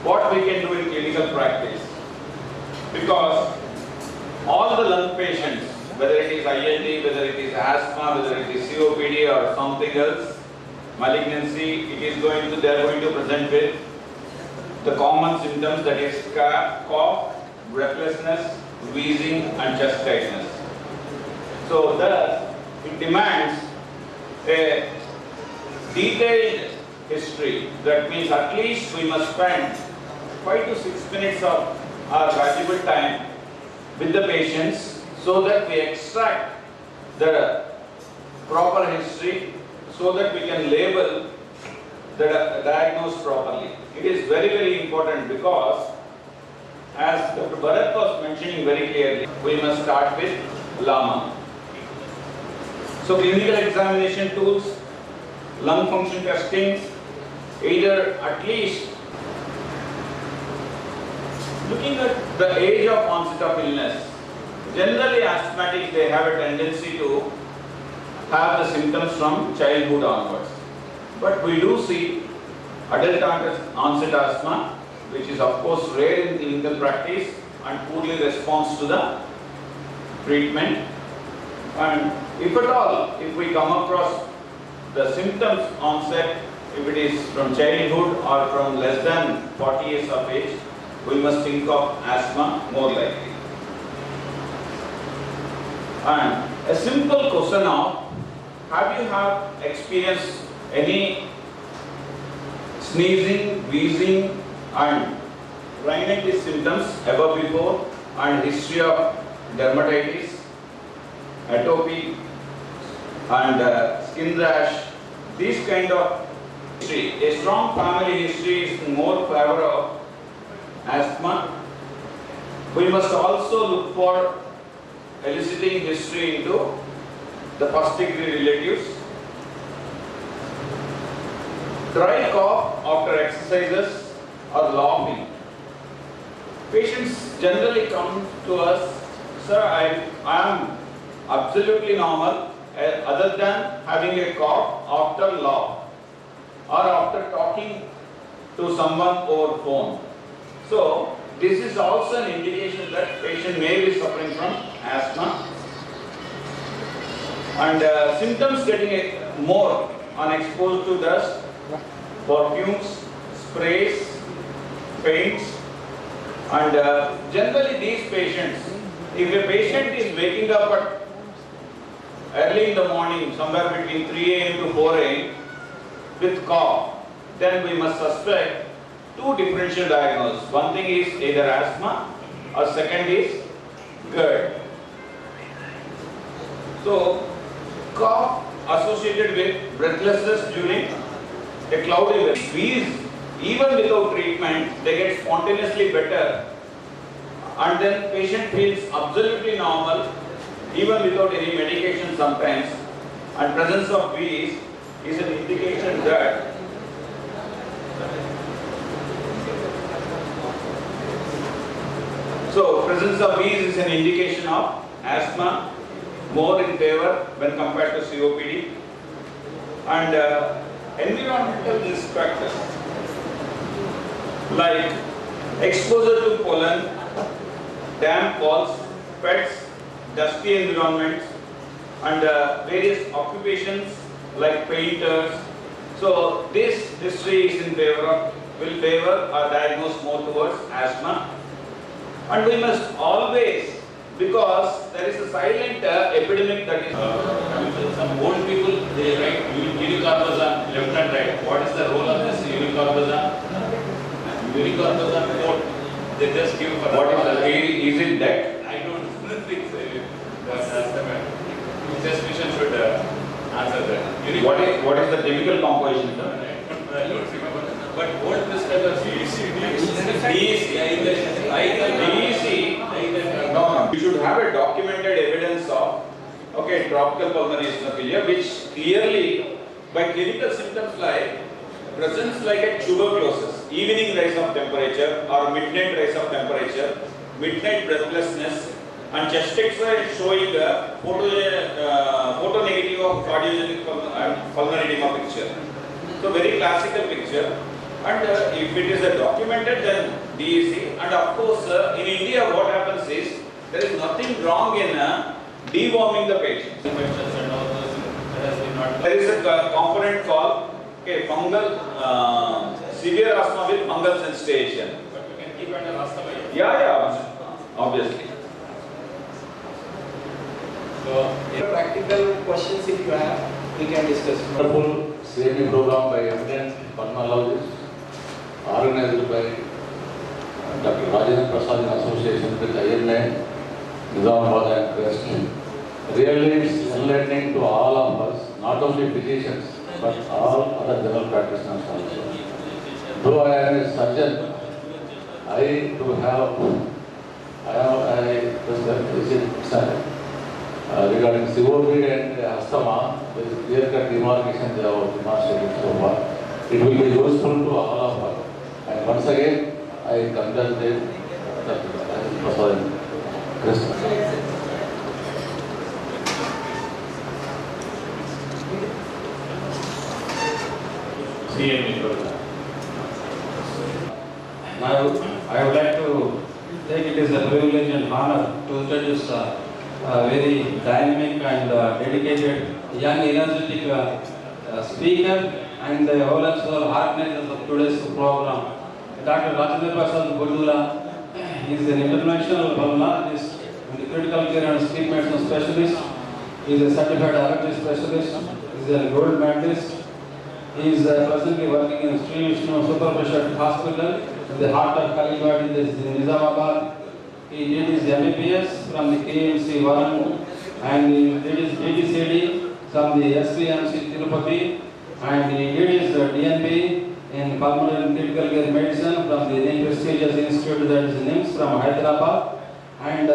what we can do in clinical practice? Because all the lung patients, whether it is ILD, whether it is asthma, whether it is COPD or something else, malignancy, they are going to present with the common symptoms, that is cough, breathlessness, wheezing and chest tightness. So thus, it demands a detailed history. That means at least we must spend 5 to 6 minutes of our valuable time with the patients so that we extract the proper history so that we can label the diagnose properly. It is very, very important because, as Dr. Bharat was mentioning very clearly, we must start with LAMA. So clinical examination tools, lung function testing, either at least Looking at the age of onset of illness, generally asthmatics, they have a tendency to have the symptoms from childhood onwards. But we do see adult onset asthma, which is of course rare in clinical practice and poorly responds to the treatment. And if at all, if we come across the symptoms onset, if it is from childhood or from less than 40 years of age, we must think of asthma more likely. And a simple question now, have you experienced any sneezing, wheezing and rhinitis symptoms ever before, and history of dermatitis, atopy and skin rash, these kind of history? A strong family history is in more favor of asthma. We must also look for eliciting history into the first degree relatives. Dry cough after exercises or laughing. Patients generally come to us, sir, I am absolutely normal other than having a cough after laugh or after talking to someone over phone. So this is also an indication that patient may be suffering from asthma. And symptoms getting more on exposed to dust, perfumes, sprays, paints, and generally these patients, if a patient is waking up at early in the morning, somewhere between 3 a.m. to 4 a.m. with cough, then we must suspect two differential diagnoses. One thing is either asthma or second is GERD. So cough associated with breathlessness during a cloudy wheeze, even without treatment, they get spontaneously better, and then patient feels absolutely normal even without any medication sometimes, and presence of wheeze is an indication that presence of wheeze is an indication of asthma, more in favor when compared to COPD. And environmental risk factors like exposure to pollen, damp walls, pets, dusty environments, and various occupations like painters. So this history is in favor will favor or diagnose more towards asthma. And we must always, because there is a silent epidemic that is some old people, they write unicorpazan left and right. What is the role of this unicorpazan? Unicorpazan quote, they just give for what is it that? I don't think so. That's the matter. Just mission should answer that. What is the chemical composition? I don't remember. But old prescribers No. You should have a documented evidence of tropical pulmonary eosinophilia, which clearly by clinical symptoms like presence like a tuberculosis, evening rise of temperature or midnight rise of temperature, midnight breathlessness, and chest X-ray showing the photo negative of cardiogenic pulmonary edema picture. So very classical picture. And if it is documented, then DEC. And of course, in India, what happens is there is nothing wrong in deworming the patient. There is a component called fungal severe asthma with fungal sensitization. But we can keep under asthma. Yeah, obviously. So, practical questions if you have, we can discuss. Wonderful CME program by eminent pulmonologists, organized by Dr. Rajendra Prasad in association with IMA, Nizamabad and Crest. Really, it's enlightening to all of us, not only physicians, but all other general practitioners also. Though I am a surgeon, I regarding COPD and asthma, there is clear-cut demarcation they have demonstrated so far. It will be useful to all of us. And once again, I congratulate Dr. Rajendra Prasad Crest. CME program. Now, I would like to take it as a privilege and honor to introduce a very dynamic and dedicated, young, energetic speaker and the whole and soul organizer of today's program. Dr. Rajendra Prasad Bodula is an international pulmonologist and critical care and sleep medicine specialist. He is a certified allergy specialist. He is a gold medalist. He is presently working in Sri Vishnu Super Specialty Hospital in the heart of Kaligwad in Nizamabad. He did his MBBS from the KMC Varan and he did his DDCD from the SPMC Tirupati and he did his DNB in pulmonary and critical care medicine from the prestigious institute that is NIMS from Hyderabad and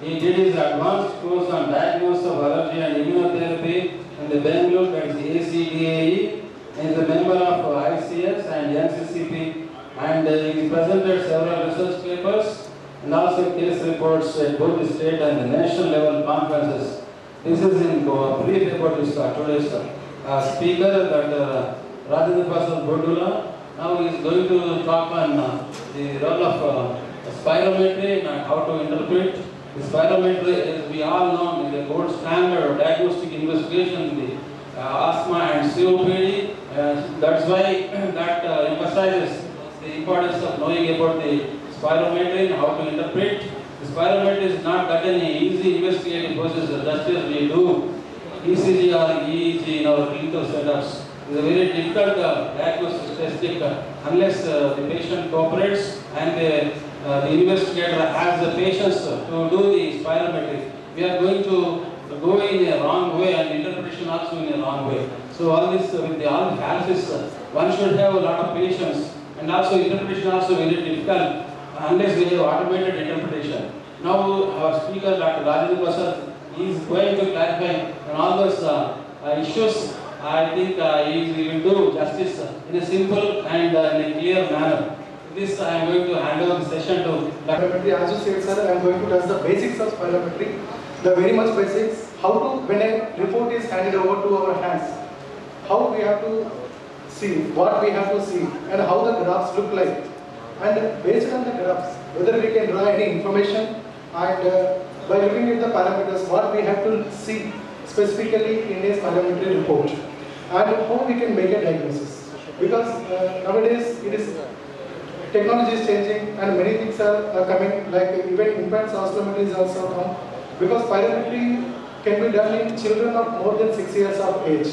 he did his advanced course on diagnosis of allergy and immunotherapy in the Bangalore, that is ACDAE. He is a member of ICS and NCCP and he presented several research papers and also case reports at both the state and the national level conferences. This is in brief about this today's speaker, Dr. Rajendra Prasad Bodula. Now he is going to talk on the role of spirometry and how to interpret. The spirometry, as we all know, is the gold standard of diagnostic investigation in the asthma and COPD. That's why that emphasizes the importance of knowing about the spirometry and how to interpret. The spirometry is not that any easy investigative process, just as we do ECG or EEG in our clinical setups. It's a very difficult diagnosis testing unless the patient cooperates and the investigator has the patience to do the spirometry. We are going to go in a wrong way and interpretation also in a wrong way. So all this with all the analysis, one should have a lot of patience and also interpretation also very difficult unless we have automated interpretation. Now our speaker Dr. Rajendra Prasad is going to clarify on all those issues. I think he will do justice in a simple and in a clear manner. This I am going to hand over the session to Dr. Spirometry, as you said, sir, I am going to touch the basics of spirometry. The very much basics, how to, when a report is handed over to our hands, how we have to see, what we have to see, and how the graphs look like. And based on the graphs, whether we can draw any information, and by looking at the parameters, what we have to see specifically in a spirometry report, and how we can make a diagnosis. Because nowadays it is technology is changing and many things are coming, like even implant oscillometry is also come, because spirometry can be done in children of more than 6 years of age,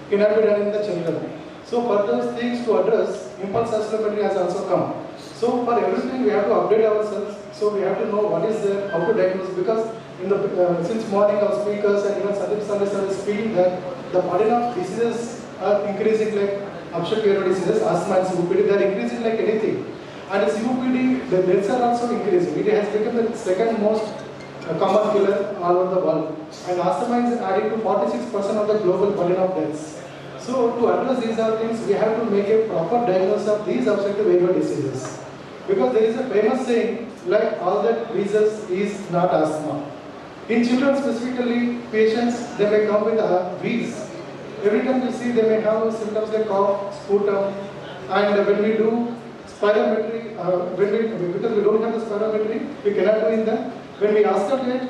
cannot be done in the children. So for those things to address, impulse oscillometry has also come. So for everything we have to update ourselves, so we have to know what is there, how to diagnose, because in the since morning our speakers and even Sandeep Sandhu is speaking that the burden of diseases are increasing, like obstructive diseases, asthma and COPD, they are increasing like anything. And COPD, the deaths are also increasing. It has become the second most common killer all over the world. And asthma is adding to 46% of the global burden of deaths. So to address these are things, we have to make a proper diagnosis of these obstructive airway diseases. Because there is a famous saying, like all that wheezes is not asthma. In children specifically, patients, they may come with a wheeze. Every time we see, they may have symptoms like cough, sputum, and when we do spirometry, because we don't have the spirometry, we cannot do in them. When we auscultate,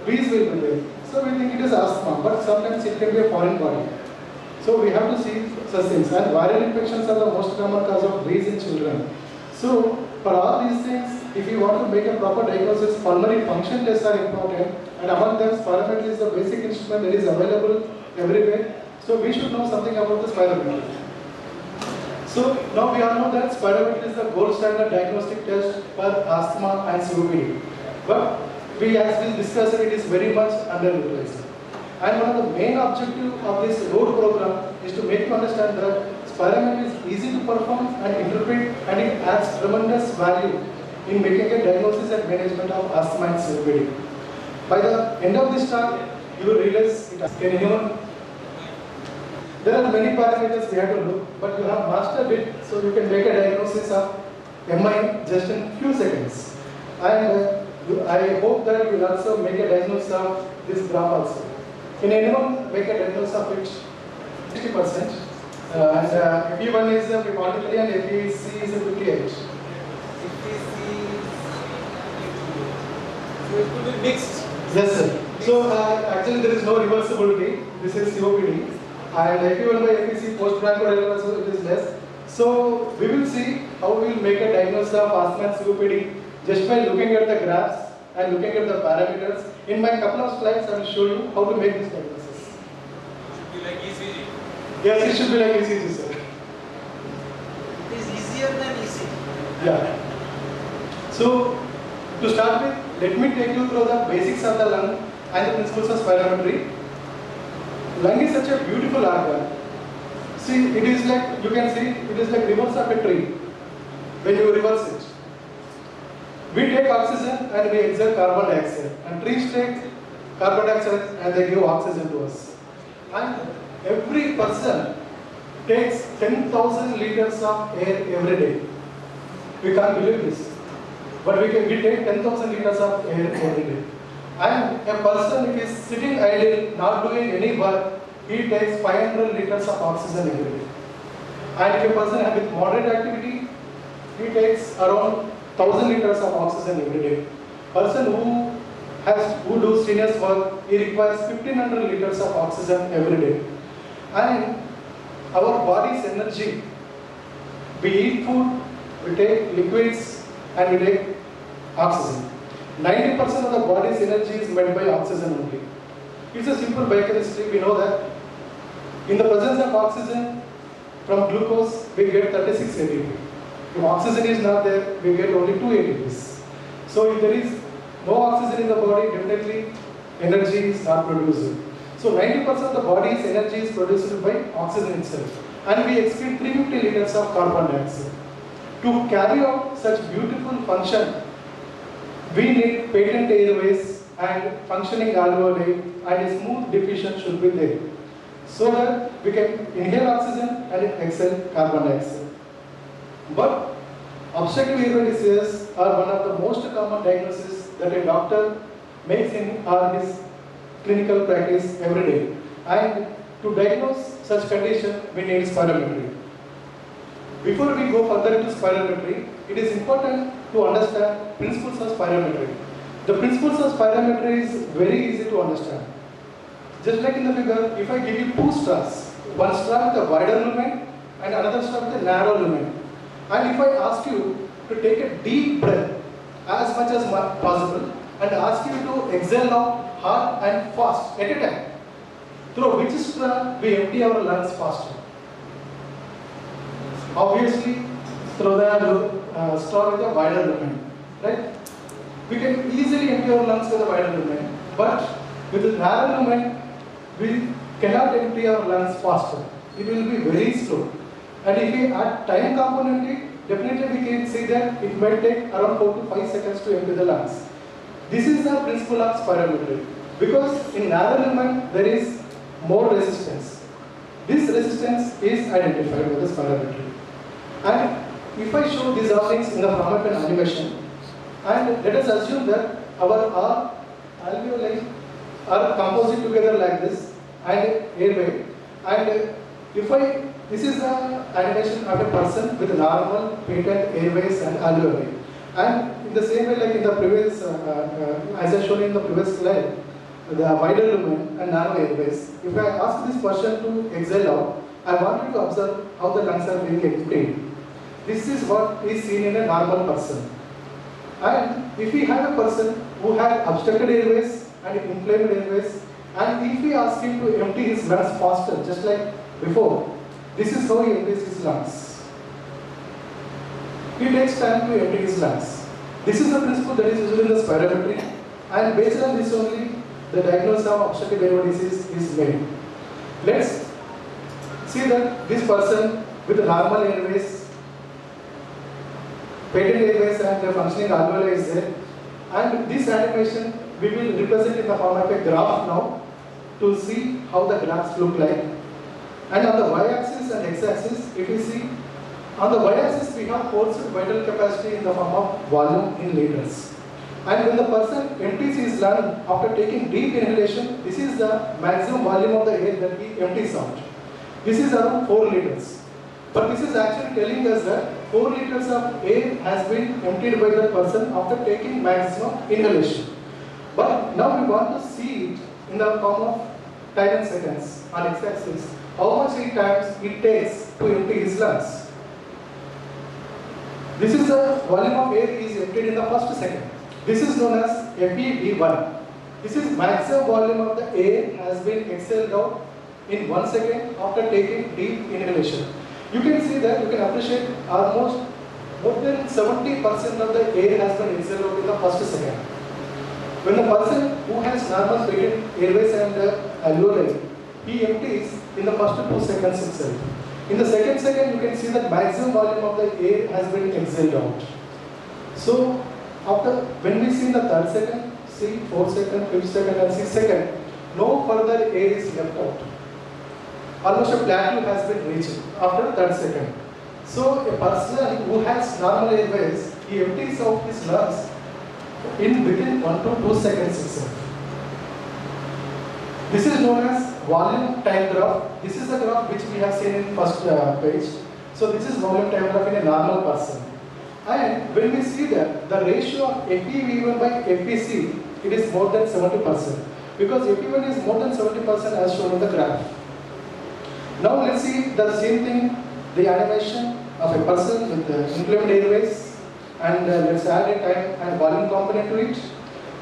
wheeze will be there. So we think it is asthma, but sometimes it can be a foreign body. So we have to see such things. And viral infections are the most common cause of wheeze in children. So for all these things, if you want to make a proper diagnosis, pulmonary function tests are important, and among them spirometry is the basic instrument that is available everywhere. So we should know something about the spirometry. So now we all know that spirometry is the gold standard diagnostic test for asthma and COPD. But as we discussed, it is very much underutilized. And one of the main objectives of this road program is to make you understand that spirometry is easy to perform and interpret, and it adds tremendous value in making a diagnosis and management of asthma and COPD. By the end of this talk, you will realize it. Can anyone? There are many parameters we have to look, but you have mastered it, so you can make a diagnosis of MI just in few seconds. And I hope that you will also make a diagnosis of this graph also. In anyone, make a diagnosis of it 60%. And FE1 is 43 and FEC is 58. So it could be mixed. Yes, sir. So actually there is no reversibility. This is COPD. And FE1 by FEC post-bronchial also it is less. So we will see how we will make a diagnosis of asthma and COPD just by looking at the graphs and looking at the parameters. In my couple of slides, I will show you how to make this diagnosis. Should be like ECG. Yes, it should be like ECG, sir. It is easier than ECG. Yeah. So to start with, let me take you through the basics of the lung and the principles of spirometry. Lung is such a beautiful organ. See, it is like, you can see, it is like reverse of a tree. When you reverse it, we take oxygen and we exhale carbon dioxide. And trees take carbon dioxide and they give oxygen to us. And every person takes 10,000 liters of air every day. We can't believe this. But we take 10,000 liters of air every day. And a person, if he is sitting idle, not doing any work, he takes 500 liters of oxygen every day. And if a person with moderate activity, he takes around 1,000 liters of oxygen every day. Person who do strenuous work, he requires 1,500 liters of oxygen every day. And our body's energy, we eat food, we take liquids, and we take oxygen. 90% of the body's energy is made by oxygen only. It's a simple biochemistry. We know that in the presence of oxygen, from glucose, we get 36 ATP. If oxygen is not there, we get only 2 ATPs. So if there is no oxygen in the body, definitely energy is not produced. So 90% of the body's energy is produced by oxygen itself. And we excrete 350 liters of carbon dioxide. To carry out such beautiful function, we need patent airways and functioning alveoli, and a smooth diffusion should be there, so that we can inhale oxygen and exhale carbon dioxide. But obstructive airway diseases are one of the most common diagnoses that a doctor makes in his clinical practice every day. And to diagnose such condition, we need spirometry. Before we go further into spirometry, it is important to understand principles of spirometry. The principles of spirometry is very easy to understand. Just like in the figure, if I give you two straws, one straw with a wider lumen and another straw with a narrow lumen, and if I ask you to take a deep breath as much as possible and ask you to exhale out hard and fast at a time, through which straw we empty our lungs faster? Obviously, through the straw with a wider lumen, right? We can easily empty our lungs with a wider lumen, but with a narrow lumen, we cannot empty our lungs faster. It will be very slow. And if we add time component, definitely we can see that it might take around 4 to 5 seconds to empty the lungs. This is the principle of spirometry. Because in narrow lumen, there is more resistance. This resistance is identified with the spirometry. And if I show these things in the form of an animation, and let us assume that our alveoli are composite together like this, and airway, and this is the animation of a person with normal patent airways and alveoli. And in the same way, like in the previous, as I showed in the previous slide, the wider lumen and narrow airways. If I ask this person to exhale out, I want you to observe how the lungs are being emptied. This is what is seen in a normal person. And if we have a person who had obstructed airways and inflamed airways, and if we ask him to empty his lungs faster, just like before, this is how he empties his lungs. He takes time to empty his lungs. This is the principle that is used in the spirometry, and based on this only, the diagnosis of obstructive airway disease is made. Let's see that this person with normal airways, patent airways and the functioning alveoli is there. And this animation we will represent in the form of a graph now to see how the graphs look like. And on the y-axis and x-axis, if you see, on the y-axis we have forced vital capacity in the form of volume in liters. And when the person empties his lung after taking deep inhalation, this is the maximum volume of the air that he empties out. This is around 4 liters. But this is actually telling us that 4 liters of air has been emptied by the person after taking maximum inhalation. But now we want to see it in the form of time and seconds on x-axis. How much times it takes to empty his lungs. This is the volume of air is emptied in the first second. This is known as FEV1. This is maximum volume of the air has been exhaled out in 1 second after taking deep inhalation. You can see that, you can appreciate almost more than 70% of the air has been exhaled out in the first second. When the person who has normal breathing airways and alveoli, he empties in the first 2 seconds itself. In the second second, you can see that maximum volume of the air has been exhaled out. So, when we see in the 3rd second, see 4th second, 5th second and 6th second, no further air is left out. Almost a plateau has been reached after 3rd second. So a person who has normal airways, he empties out his lungs in within 1 to 2 seconds itself. This is known as volume time graph. This is the graph which we have seen in first page. So this is volume time graph in a normal person. And when we see that the ratio of FEV1 by FEC, it is more than 70%. Because FEV1 is more than 70% as shown in the graph. Now let's see the same thing, the animation of a person with inflamed airways, and let's add a time and volume component to it.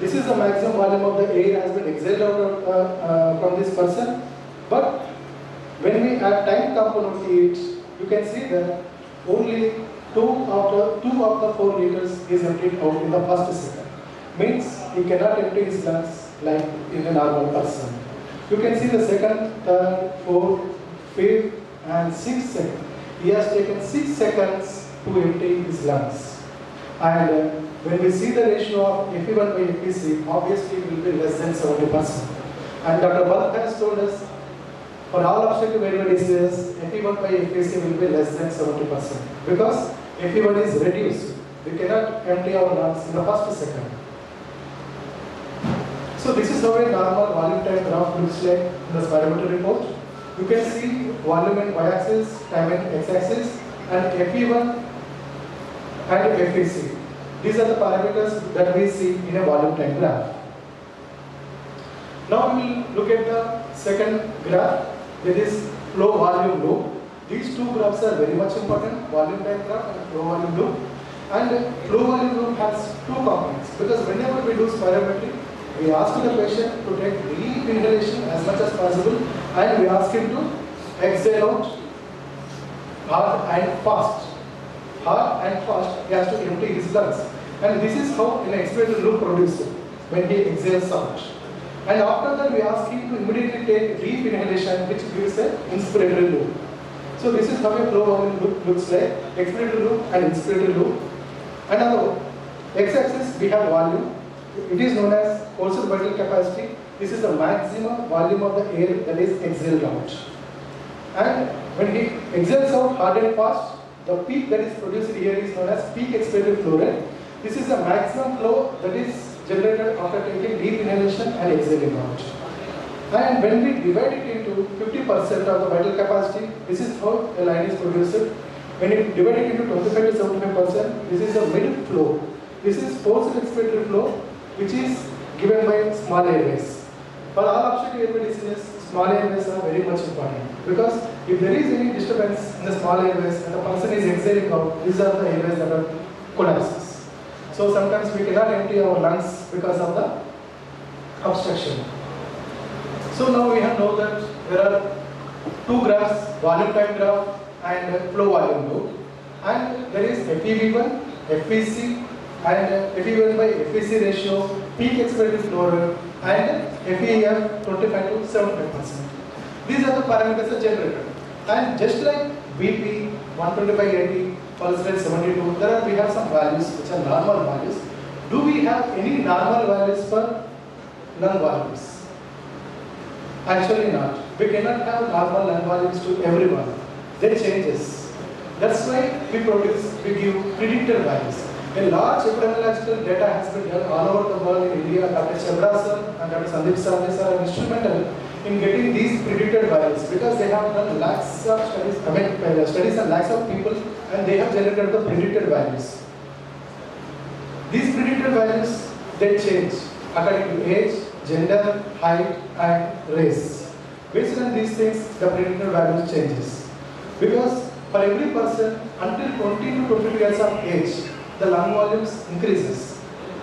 This is the maximum volume of the air has been exhaled out from this person. But when we add time component to it, you can see that only 2 of the 4 liters is emptied out in the first second. Means he cannot empty his lungs like in a normal person. You can see the second, third, fourth, 5th and 6th second. He has taken 6 seconds to empty his lungs. And when we see the ratio of FE1 by FEC, obviously it will be less than 70%. And Dr. Bhatt has told us, for all obstructive airway diseases, FE1 by FEC will be less than 70%. Because FE1 is reduced. We cannot empty our lungs in the first second. So this is how a normal volume time graph looks like in the spirometry report. You can see volume in y-axis, time in x-axis, and FE1 and FEC. These are the parameters that we see in a volume time graph. Now we will look at the second graph, that is flow volume loop. These two graphs are very much important, volume time graph and flow volume loop. And flow volume loop has 2 components, because whenever we do spirometry, we ask the patient to take deep inhalation as much as possible, and we ask him to exhale out hard and fast. Hard and fast, he has to empty his lungs. And this is how an expiratory loop produces when he exhales out. And after that, we ask him to immediately take deep inhalation, which gives an inspiratory loop. So this is how a flow volume loop looks like, expiratory loop and inspiratory loop. And on the x-axis, we have volume. It is known as forced vital capacity. This is the maximum volume of the air that is exhaled out. And when he exhales out hard and fast, the peak that is produced here is known as peak expiratory flow rate. This is the maximum flow that is generated after taking deep inhalation and exhaling out. And when we divide it into 50% of the vital capacity, this is how a line is produced. When you divide it into 25 to 75%, this is the mid flow. This is forced expiratory flow, which is given by small airways. For all obstructive airway diseases, small airways are very much important, because if there is any disturbance in the small airways and the person is exhaling out, these are the airways that are collapses. So sometimes we cannot empty our lungs because of the obstruction. So now we have know that there are 2 graphs, volume time graph and flow volume loop, and there is FEV1, FEC, and FEV1 by FEC ratio, peak expiratory flow rate, and FEF 25 to 75%. These are the parameters that are generated. And just like BP 125/80, pulse rate 72, we have some values which are normal values. Do we have any normal values for lung volumes? Actually not. We cannot have normal lung volumes to everyone. They changes. That's why we give predicted values. A large epidemiological data has been done all over the world in India. Dr. Chabra sir and Dr. Sandeep Sir are instrumental in getting these predicted values because they have done lakhs of studies, studies on lakhs of people, and they have generated the predicted values. These predicted values, they change according to age, gender, height and race. Based on these things, the predicted value changes. Because for every person until 20 to 22 years of age, the lung volumes increases.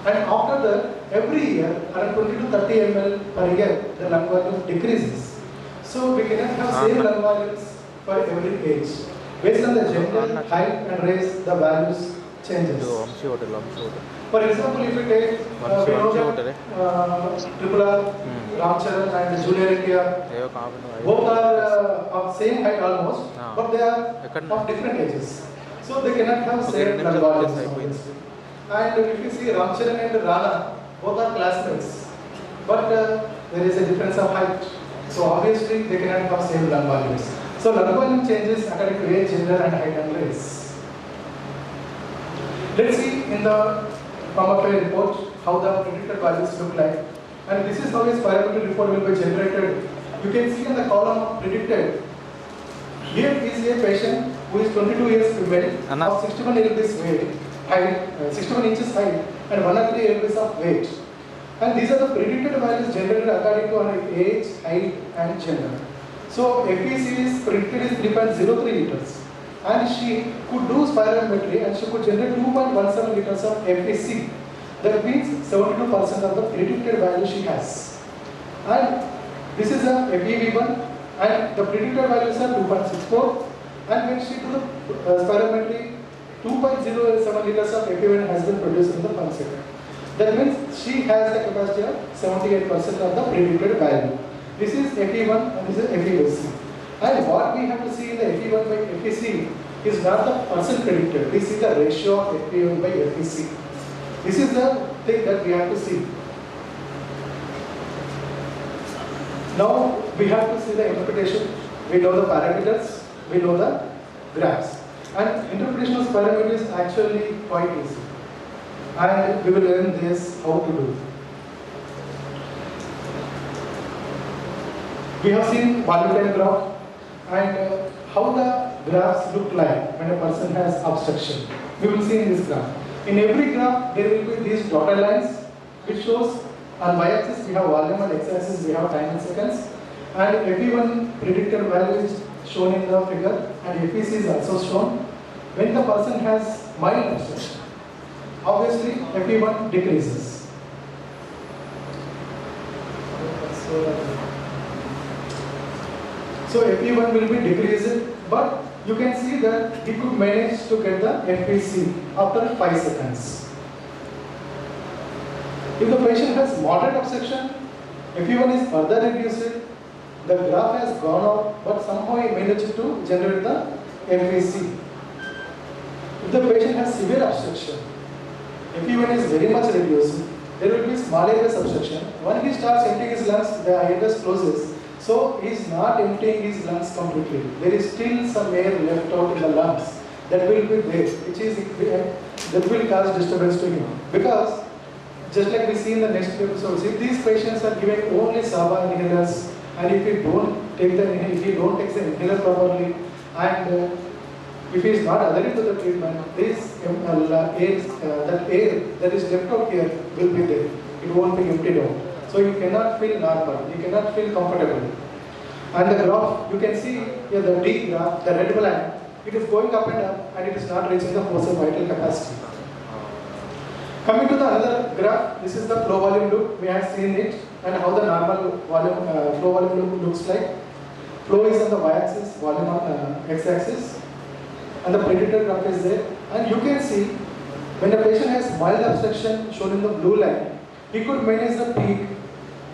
And after that, every year, around 20 to 30 ml per year, the lung volume decreases. So we cannot have same lung volumes for every age. Based on the gender, height and race, the values changes. For example, if you take, we know that Triple R, Ramcharan and Junior India, both are of same height almost, but they are of different ages. So they cannot have same lung volumes. And if you see Ramcharan and Rana, both are classmates, but there is a difference of height. So obviously they cannot have same lung volumes. So lung volume changes according to age, gender and height and race. Let's see in the form of a report how the predicted values look like. And this is how a spirometry report will be generated. You can see in the column of predicted. Here is a patient who is 22 years female of 61 lbs weight, height, 61 inches height and 103 lbs of weight. And these are the predicted values generated according to her age, height and gender. So FEC is predicted is 3.03 liters. And she could do spirometry and she could generate 2.17 liters of FEC. That means 72% of the predicted value she has. And this is a FEV1 and the predicted values are 2.64. And when she do the spirometry, 2.07 liters of FEV1 has been produced in the 1 second. That means she has the capacity of 78% of the predicted value. This is FE1 and this is FEC. And what we have to see in the FE1 by FEC is not the percent predicted. We see the ratio of FE1 by FEC. This is the thing that we have to see. Now we have to see the interpretation. We know the parameters, we know the graphs. And interpretation of parameters is actually quite easy. And we will learn this how to do. We have seen volume graph and how the graphs look like when a person has obstruction. We will see in this graph. In every graph, there will be these dotted lines which shows on y-axis we have volume and x-axis we have time in seconds. And FE1 predicted value is shown in the figure and FEC is also shown. When the person has mild obstruction, obviously FE1 decreases. So FE1 will be decreased, but you can see that he could manage to get the FEC after 5 seconds. If the patient has moderate obstruction, FE1 is further reduced, the graph has gone up, but somehow he managed to generate the FEC. If the patient has severe obstruction, FE1 is very much reduced, there will be small areas obstruction. When he starts emptying his lungs, the areas closes. So he is not emptying his lungs completely. There is still some air left out in the lungs that will be there, that will cause disturbance to him. Because just like we see in the next episode, if these patients are given only SABA inhalers, and if you don't take the inhaler properly, and if he is not adhering to the treatment, this air that is left out here will be there. It won't be emptied out. So you cannot feel normal, you cannot feel comfortable. And the graph, you can see here the D graph, the red line, it is going up and up and it is not reaching the forced vital capacity. Coming to the another graph, this is the flow volume loop. We have seen it and how the normal volume, flow volume loop looks like. Flow is on the y-axis, volume on x-axis, and the predicted graph is there. And you can see when the patient has mild obstruction shown in the blue line, he could manage the peak.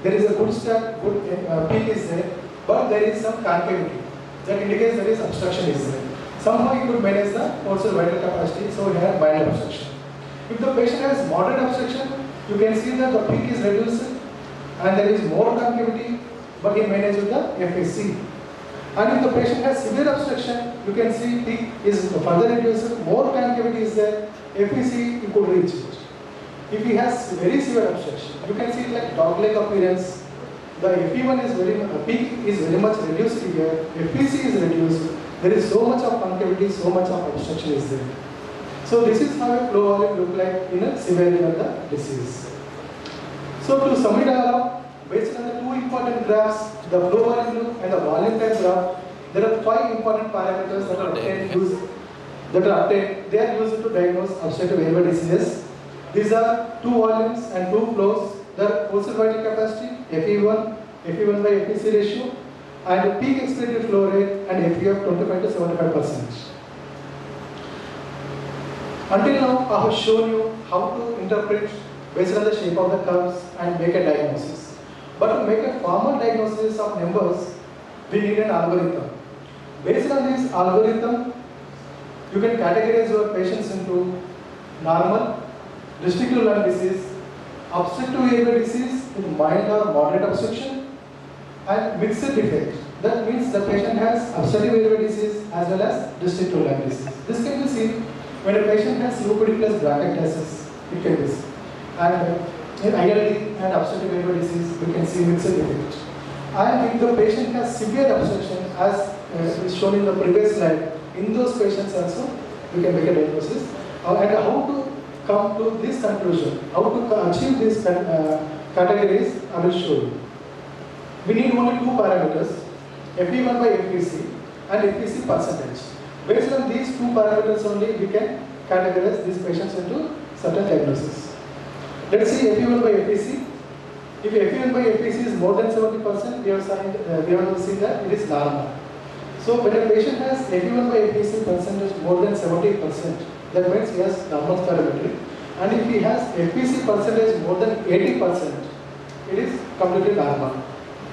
There is a good start, good peak is there, but there is some concavity that indicates there is obstruction is there. Somehow he could manage the forced vital capacity, so he had mild obstruction. If the patient has moderate obstruction, you can see that the peak is reduced and there is more concavity, but he managed with the FAC. And if the patient has severe obstruction, you can see peak is further reduced, more concavity is there, FEC you could reach it. If he has very severe obstruction, you can see it like dog-leg appearance. The FE1 is peak is very much reduced here. FEC is reduced. There is so much of concavity, so much of obstruction is there. So this is how a flow volume look like in a severity of the disease. So to sum it all up, based on the two important graphs, the flow volume and the volume time graph, there are 5 important parameters that are obtained. They are used to diagnose obstructive airway diseases. These are 2 volumes and 2 flows. The forced vital capacity, FE1 by FEC ratio, and peak expected flow rate and FE of 25 to 75%. Until now, I have shown you how to interpret based on the shape of the curves and make a diagnosis. But to make a formal diagnosis of numbers, we need an algorithm. Based on this algorithm, you can categorize your patients into normal, restrictive lung disease, obstructive airway disease with mild or moderate obstruction, and mixed defect. That means the patient has obstructive airway disease as well as restrictive lung disease. This can be seen when a patient has COPD plus bronchiectasis. It can be seen. And in ILD and obstructive airway disease, we can see mixed defect. And if the patient has severe obstruction, as is shown in the previous slide, in those patients also, we can make a diagnosis. And how to come to this conclusion, how to achieve these categories, I will show you. We need only 2 parameters, FE1 by FEC and FEC percentage. Based on these 2 parameters only, we can categorize these patients into certain diagnoses. Let's see FE1 by FEC. If FE1 by FEC is more than 70%, we have seen that it is normal. So when a patient has FE1 by FEC percentage more than 70%, that means he has normal spirometry. And if he has FEC percentage more than 80%, it is completely normal.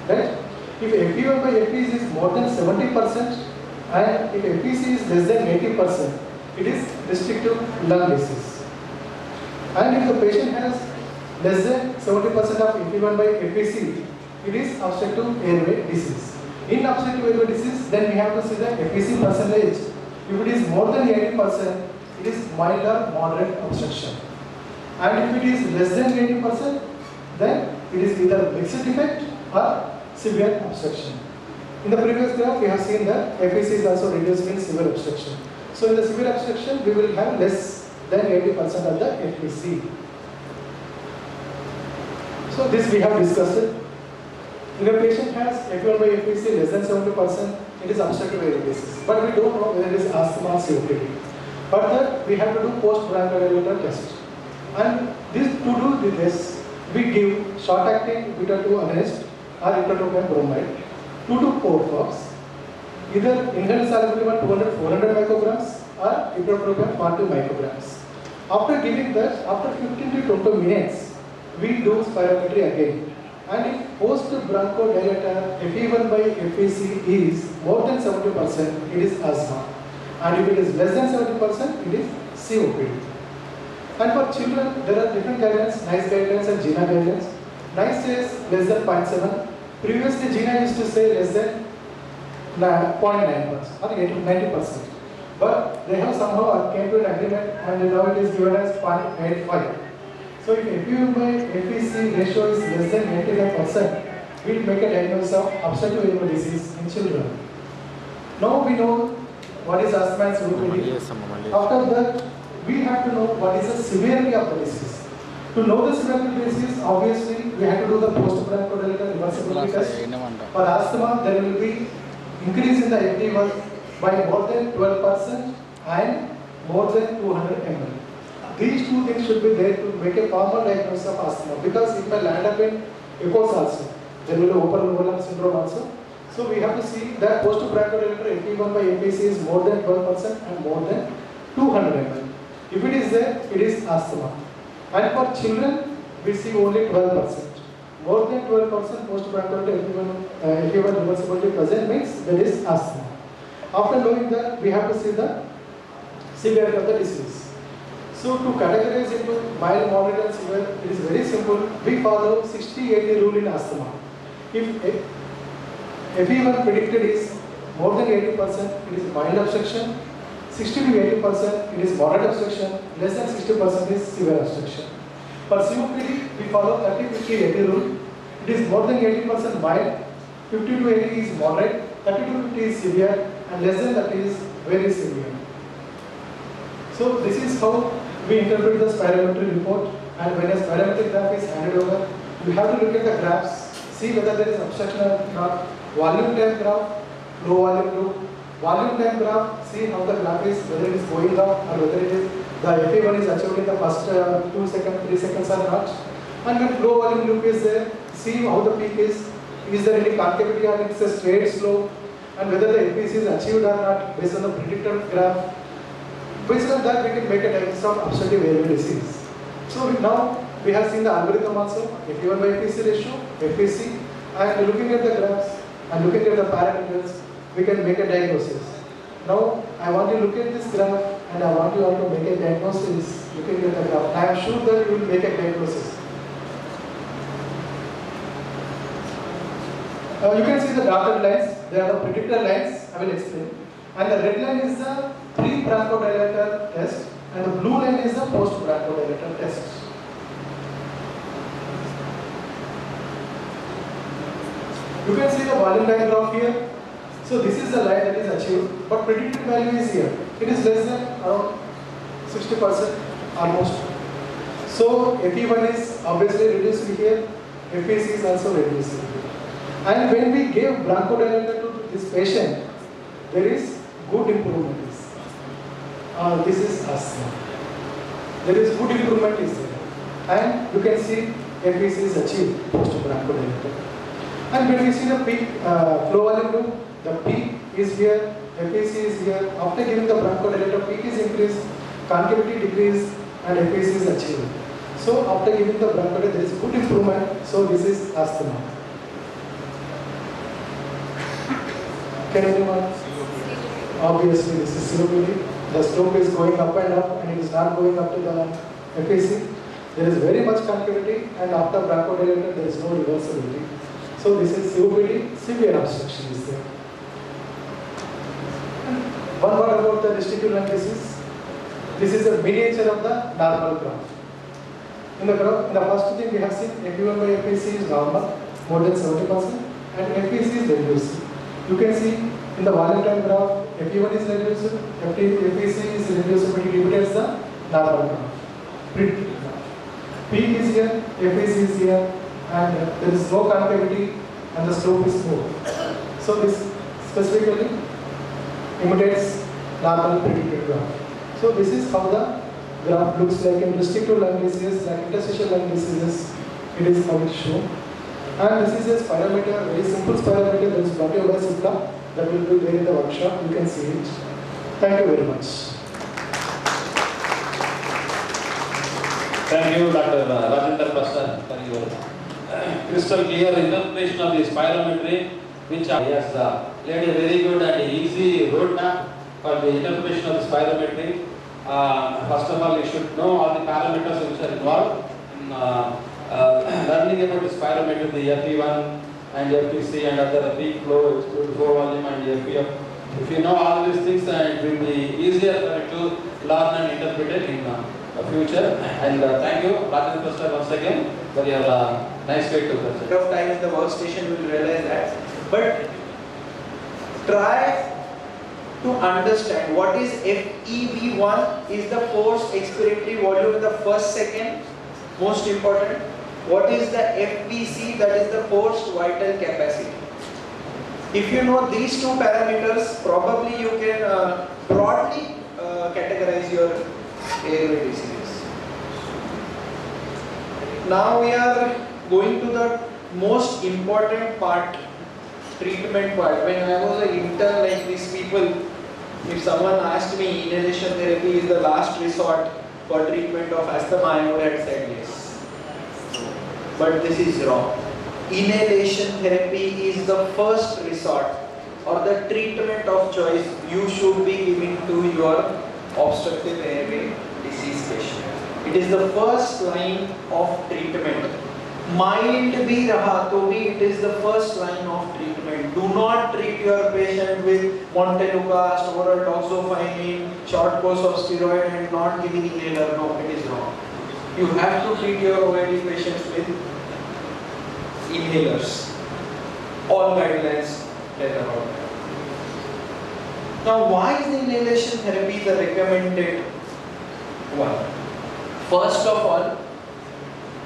Right? If FE1 by FEC is more than 70% and if FEC is less than 80%, it is restrictive lung disease. And if the patient has less than 70% of FE1 by FEC, it is obstructive airway disease. In obstructive airway disease, then we have to see the FEC percentage. If it is more than 80%, it is mild or moderate obstruction. And if it is less than 80%, then it is either mixed defect or severe obstruction. In the previous graph, we have seen that FEC is also reduced in severe obstruction. So in the severe obstruction, we will have less than 80% of the FEC. So this we have discussed it. If a patient has FE1 by FEC less than 70%, it is obstructive airway disease. But we don't know whether it is asthma or COPD. Further, we have to do post-bronchodilator test. And to do this, we give short-acting beta-2 agonist or iptacopan bromide 2 to 4 drops, either inhaled solubility 400 micrograms or iptacopan 40 micrograms. After giving that, after 15 to 20 minutes, we do spirometry again. And if post-bronchodilator FE1 by FEC is more than 70%, it is asthma. And if it is less than 70%, it is COPD. And for children, there are different guidelines, NICE guidelines and GINA guidelines. NICE says less than 0.7. Previously, GINA used to say less than 0.9% or 90%. But they have somehow came to an agreement and now it is given as 0.85. So if FE1 by FEC ratio is less than 85%, we will make a diagnosis of obstructive airway disease in children. Now we know what is asthma and COPD. After that, we have to know what is the severity of the disease. To know the severity of the disease, obviously, we have to do the post-bronchodilator reversibility test. For asthma, there will be increase in the FE1 by more than 12% and more than 200 ml. These 2 things should be there to make a formal diagnosis of asthma, because it may land up in echoes also. There will be open lung syndrome also. So we have to see that post-bronchodilator FE1 by FEC is more than 12% and more than 200 ml. If it is there, it is asthma. And for children, we see only 12%. More than 12% post-bronchodilator FE1 reversibility present means there is asthma. After knowing that, we have to see the severity of the disease. So to categorize into mild, moderate and severe, it is very simple. We follow 60-80 rule in asthma. If FE1 predicted is more than 80%, it is mild obstruction. 60 to 80% it is moderate obstruction, less than 60% is severe obstruction. For COPD, we follow 30-50-80 rule. It is more than 80% mild, 50 to 80 is moderate, 30 to 50 is severe, and less than 30 is very severe. So this is how we interpret the spirometry report, and when a spirometry graph is handed over, you have to look at the graphs, see whether there is obstruction or not. Volume time graph, low volume group. Volume time graph, see how the graph is, whether it is going up or whether it is the FE1 is achieved in the first 2 seconds, 3 seconds or not. And when low volume group is there, see how the peak is there any concavity or it's a straight slope, and whether the FPC is achieved or not based on the predicted graph. Based on that, we can make a diagnosis of obstructive airway disease. So now we have seen the algorithm also, FE1 by FPC ratio, FPC, and looking at the graphs and looking at the parameters, we can make a diagnosis. Now I want you to look at this graph and I want you all to make a diagnosis looking at the graph. I am sure that you will make a diagnosis. You can see the dotted lines, they are the predictor lines, I will explain. And the red line is the pre-bronchodilator test and the blue line is the post-bronchodilator test. You can see the volume line graph here. So this is the line that is achieved, but predicted value is here. It is less than around 60% almost. So FE1 is obviously reduced here, FPC is also reduced here. And when we gave bronchodilator to this patient, there is good improvement. This is asthma. There is good improvement is there. And you can see FPC is achieved post bronchodilator. And when we see the peak flow volume group, the peak is here, FPC is here. After giving the bronchodilator, peak is increased, concavity decreased, and FPC is achieved. So after giving the bronchodilator, there is good improvement. So this is asthma. Can anyone? Obviously, this is COPD. The slope is going up and it is not going up to the FPC. There is very much concavity, and after bronchodilator, there is no reversibility. So this is COPD, severe obstruction is there. One word about the testicular lung disease. This is a miniature of the normal graph. In the first thing we have seen FE1 by FPC is normal, more than 70%, and FPC is reduced. You can see in the volume time graph, FE1 is reduced, FPC is reduced, but it imitates the normal graph. Peak is here, FPC is here, and there is no concavity and the slope is smooth. So this specifically imitates normal predicted graph. So this is how the graph looks like in restrictive lung diseases, like interstitial lung diseases. It is how it is shown. And this is a spirometer, very simple spirometer. There is bronchial by Supla that will be there in the workshop. You can see it. Thank you very much. Thank you, Dr. Rajendra Prasad, for your crystal clear interpretation of the spirometry, which has laid a very good and easy roadmap for the interpretation of the spirometry. First of all, you should know all the parameters which are involved in learning about the spirometry, the FE1 and FPC and other peak flow, flow volume and FPF. If you know all these things, it will be easier for you to learn and interpret it in the future. And thank you, Rajendra Prasad, once again for your nice way to present. Of time in the workstation, you will realize that. But try to understand what is FEV1 is the forced expiratory volume in the first second, most important. What is the FPC, that is the forced vital capacity. If you know these two parameters, probably you can broadly categorize your airway diseases. Now we are going to the most important part, treatment part. When I was an intern like these people, if someone asked me inhalation therapy is the last resort for treatment of asthma, I would have said yes. But this is wrong. Inhalation therapy is the first resort or the treatment of choice you should be giving to your obstructive airway disease patient. It is the first line of treatment. mild भी रहा तो भी it is the first line of treatment. Do not treat your patient with montelukast, oral toxophamine, short course of steroid and not giving inhaler. No, it is wrong. You have to treat your OAD patients with inhalers. All guidelines tell about that. Now, why is the inhalation therapy the recommended one? First of all,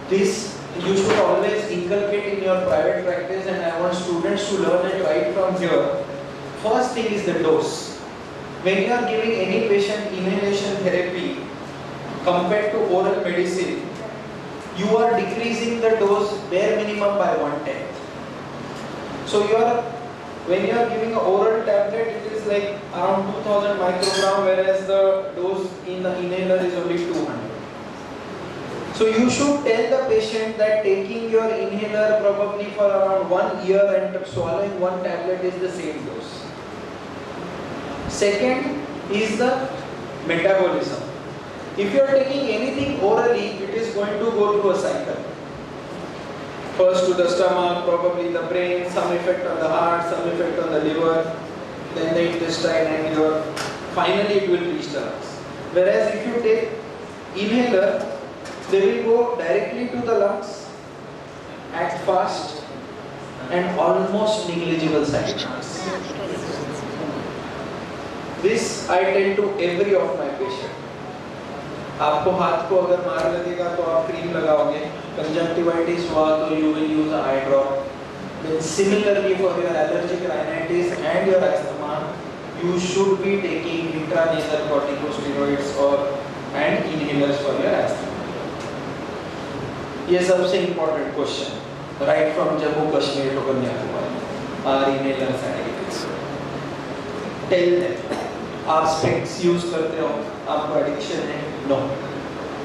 this you should always inculcate in your private practice, and I want students to learn it right from here. First thing is the dose. When you are giving any patient inhalation therapy compared to oral medicine, you are decreasing the dose bare minimum by 1/10. So when you are giving an oral tablet, it is like around 2000 microgram, whereas the dose in the inhaler is only 200. So you should tell the patient that taking your inhaler probably for around 1 year and swallowing one tablet is the same dose. Second is the metabolism. If you are taking anything orally, it is going to go through a cycle. First to the stomach, probably the brain, some effect on the heart, some effect on the liver, then the intestine, and finally it will reach the lungs. Whereas if you take inhaler, they will go directly to the lungs, act fast, and almost negligible side effects. This I tell to every of my patients. आपको हाथ को अगर मार लगेगा तो आप cream लगाओगे, conjunctivitis हुआ तो you will use an eye drop. Then similarly for your allergic rhinitis and your asthma, you should be taking intranasal corticosteroids and inhalers for your asthma. ये सबसे important question, right from Jammu Kashmir to Kanyakumari, are inhalers addicts? Tell them. आप specs use करते हो, आपको addiction है? No.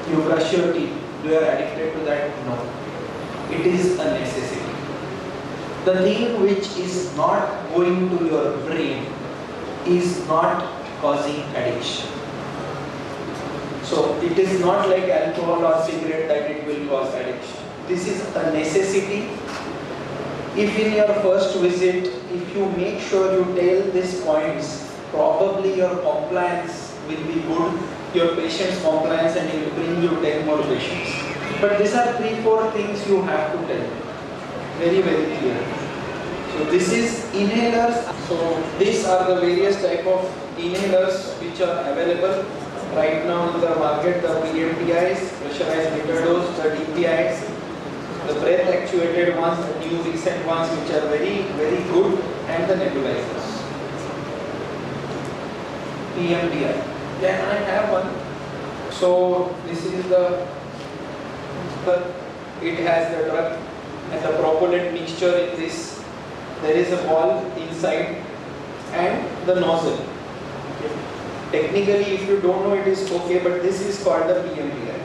You brush your teeth. Do you are addicted to that? No. It is a necessity. The thing which is not going to your brain is not causing addiction. So it is not like alcohol or cigarette that it will cause addiction. This is a necessity. If in your first visit, if you make sure you tell these points, probably your compliance will be good, your patient's compliance, and he will bring you 10 more patients. But these are 3-4 things you have to tell. Very, very clear. So this is inhalers. So these are the various type of inhalers which are available right now in the market. The PMDIs, pressurized meter dose, the DPIs, the breath actuated ones, the new recent ones which are very, very good, and the nebulizers. PMDI. Then I have one. So this is it has the drug and the propellant mixture in this. There is a ball inside and the nozzle. Technically, if you don't know, it is okay, but this is called the PMDI.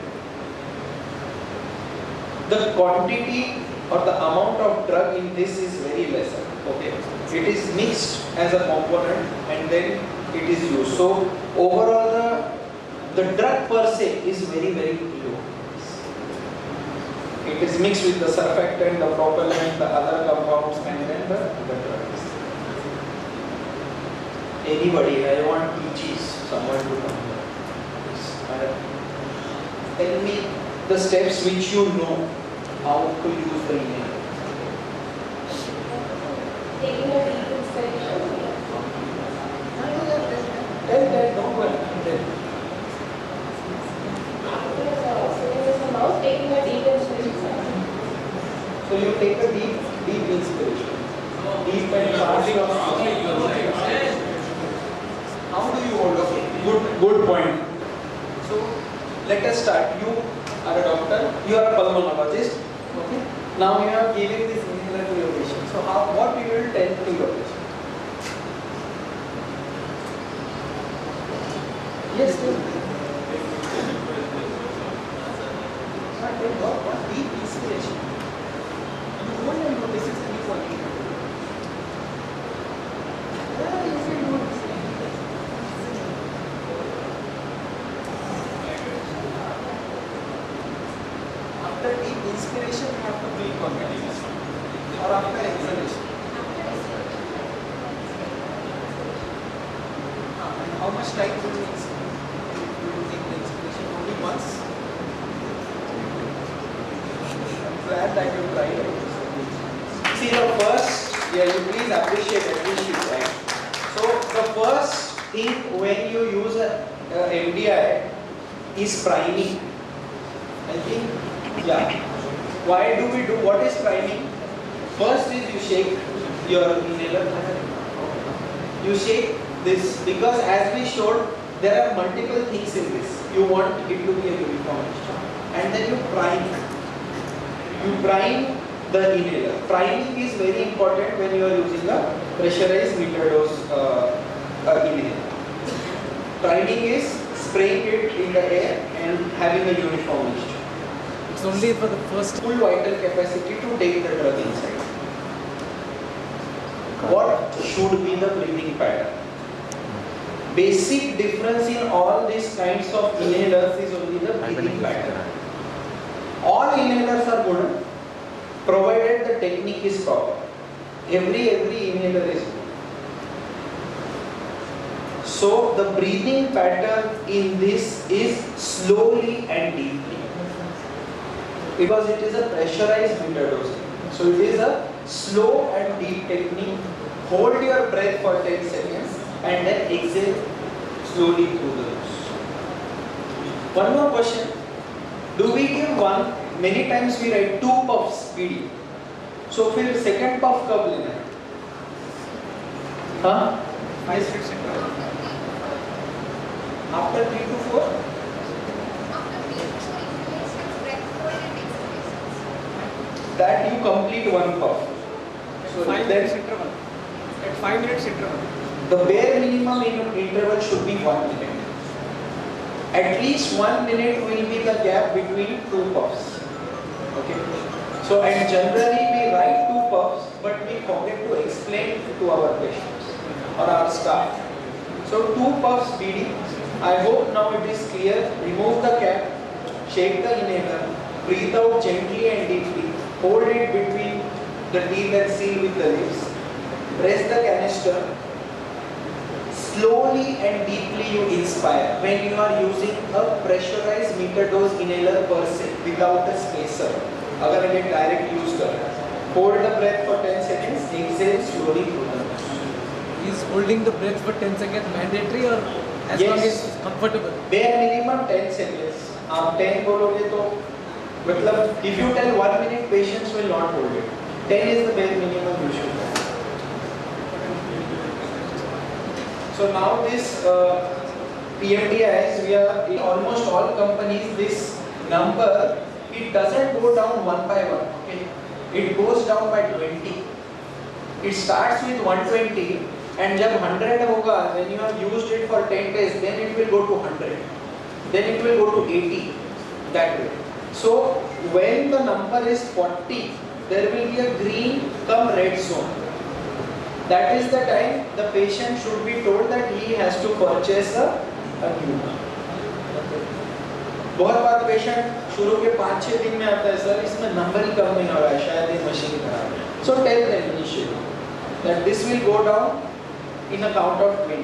The quantity or the amount of drug in this is very lesser. Okay, it is mixed as a component and then it is used. So overall, the drug per se is very, very low. It is mixed with the surfactant, the propellant, the other compounds, and then the drugs. Anybody, I want PGs, someone to come here. Tell me the steps which you know how to use the inhaler. Taking a deep inspiration. Tell, don't go ahead. Taking a deep inspiration. So you take a deep inspiration. Deep and fast. How do you hold? Okay, good point. So let us start. You are a doctor. You are a pulmonologist. Okay. Now you are giving this inhaler to your patient. So what you will tell to your patient? Yes. What deep inspiration? You hold and this is deep for you. After deep inspiration, you have to breathe. or after exhalation? And how much time will you take the exhalation? Only once? I'm glad that you tried it. See the first, you please appreciate right? So the first thing when you use a MDI is priming. I think, Why do we do, what is priming? First is you shake your inhaler. You shake this because as we showed, there are multiple things in this. You want it to be a uniform. And then you prime. You prime the inhaler. Priming is very important when you are using a pressurized meter dose inhaler. Priming is spraying it in the air and having a uniform mixture. It's only for the first Full vital capacity to take the drug inside. What should be the breathing pattern? Basic difference in all these kinds of inhalers is only the breathing pattern. All inhalers are good, provided the technique is proper. Every inhaler is good. So the breathing pattern in this is slowly and deeply. Because it is a pressurized meter dose. So it is a slow and deep technique. Hold your breath for 10 seconds and then exhale slowly through the nose. One more question. Do we give one? Many times we write 2 puffs PD. So फिर second puff कब लेना है? हाँ? 5-6 After 3 to 4? That you complete 1 puff. So 5 minutes interval. At 5 minutes interval. The bare minimum interval should be 1 minute. At least 1 minute will be the gap between 2 puffs. Okay. So and generally we write 2 puffs, but we forget to explain to our patients or our staff. So 2 puffs BD. I hope now it is clear. Remove the cap, shake the inhaler, breathe out gently and deeply. Hold it between the teeth and seal with the lips. Press the canister. Slowly and deeply you inspire when you are using a pressurized meter dose inhaler per se without a spacer. अगर ये direct use कर रहे हैं. Hold the breath for 10 seconds. Exhale slowly through the nose. Is holding the breath for 10 seconds mandatory or as long as comfortable? Bare minimum 10 seconds. आप 10 बोलोगे तो मतलब if you tell 1 minute, patients will not hold it. 10 is the bare minimum you should have. So now this PMDIs, we are in almost all companies, this number, it doesn't go down one by one, okay? It goes down by 20. It starts with 120 and जब 100 होगा, when you have used it for 10 days, then it will go to 100. Then it will go to 80, that way. So when the number is 40, there will be a green come red zone. That is the time the patient should be told that he has to purchase a new one. बहुत बार patient शुरू के 5-6 दिन में आता है sir इसमें number ही कम नहीं हो रहा है शायद ये मशीन खराब है. So tell them initially that this will go down in a count of 20.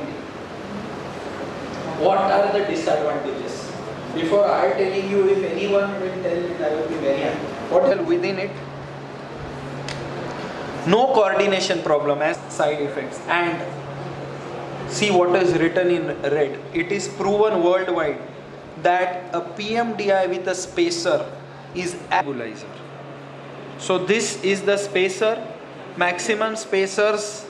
What are the disadvantages? Before I telling you, if anyone will tell it, I will be very happy. What are within it? No coordination problem as side effects, and see what is written in red. It is proven worldwide that a PMDI with a spacer is nebulizer. So this is the spacer. Maximum spacers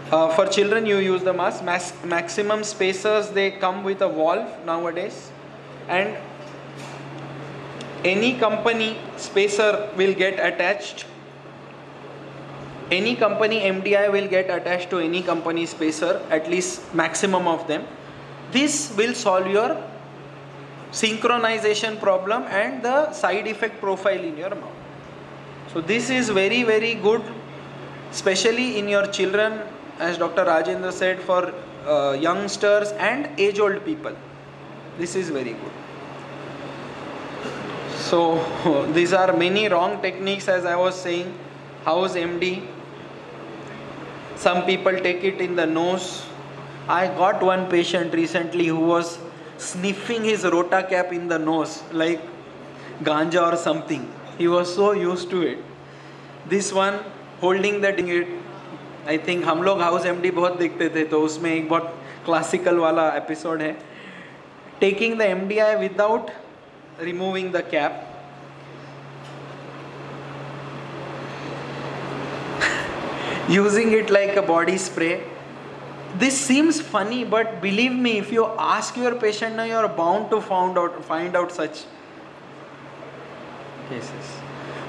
for children you use the mask. Maximum spacers they come with a valve nowadays, and any company spacer will get attached. Any company MDI will get attached to any company spacer, at least maximum of them. This will solve your synchronization problem and the side effect profile in your mouth. So this is very, very good, especially in your children, as Dr. Rajendra said, for youngsters and age-old people. This is very good. So these are many wrong techniques, as I was saying. house MD. Some people take it in the nose. I got one patient recently who was sniffing his rota cap in the nose like ganja or something. He was so used to it. This one holding the it. I think हम लोग house MD बहुत देखते थे, तो उसमें एक बहुत classical वाला एपिसोड है. Taking the MDI without removing the cap. Using it like a body spray. This seems funny, but believe me, if you ask your patient now, you are bound to find out such cases.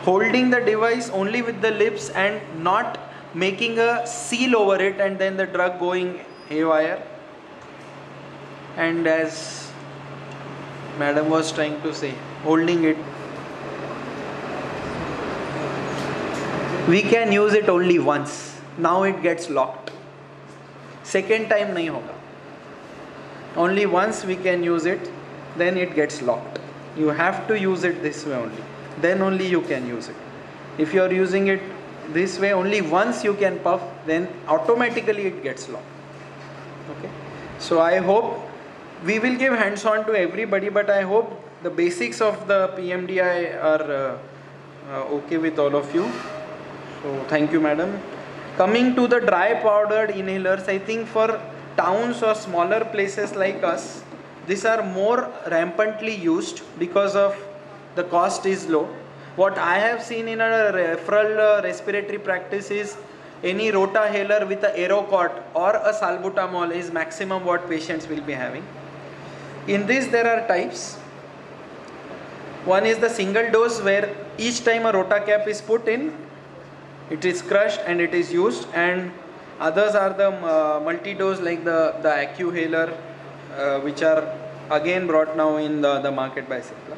Holding the device only with the lips and not making a seal over it, and then the drug going haywire. And as madam was trying to say, holding it, we can use it only once. Now it gets locked. Second time nahi hoga. Only once we can use it, then it gets locked. You have to use it this way only. Then only you can use it. If you are using it this way, only once you can puff, then automatically it gets locked. Okay. So I hope we will give hands-on to everybody, but I hope the basics of the PMDI are okay with all of you. So thank you, madam. Coming to the dry powdered inhalers, I think for towns or smaller places like us, these are more rampantly used because of the cost is low. What I have seen in a referral respiratory practice is any rotahaler with a Aerocot or a salbutamol is maximum what patients will be having. In this there are types. One is the single dose where each time a rota cap is put in, it is crushed and it is used, and others are the multi-dose like the AccuHaler, which are again brought now in the market by Cipla.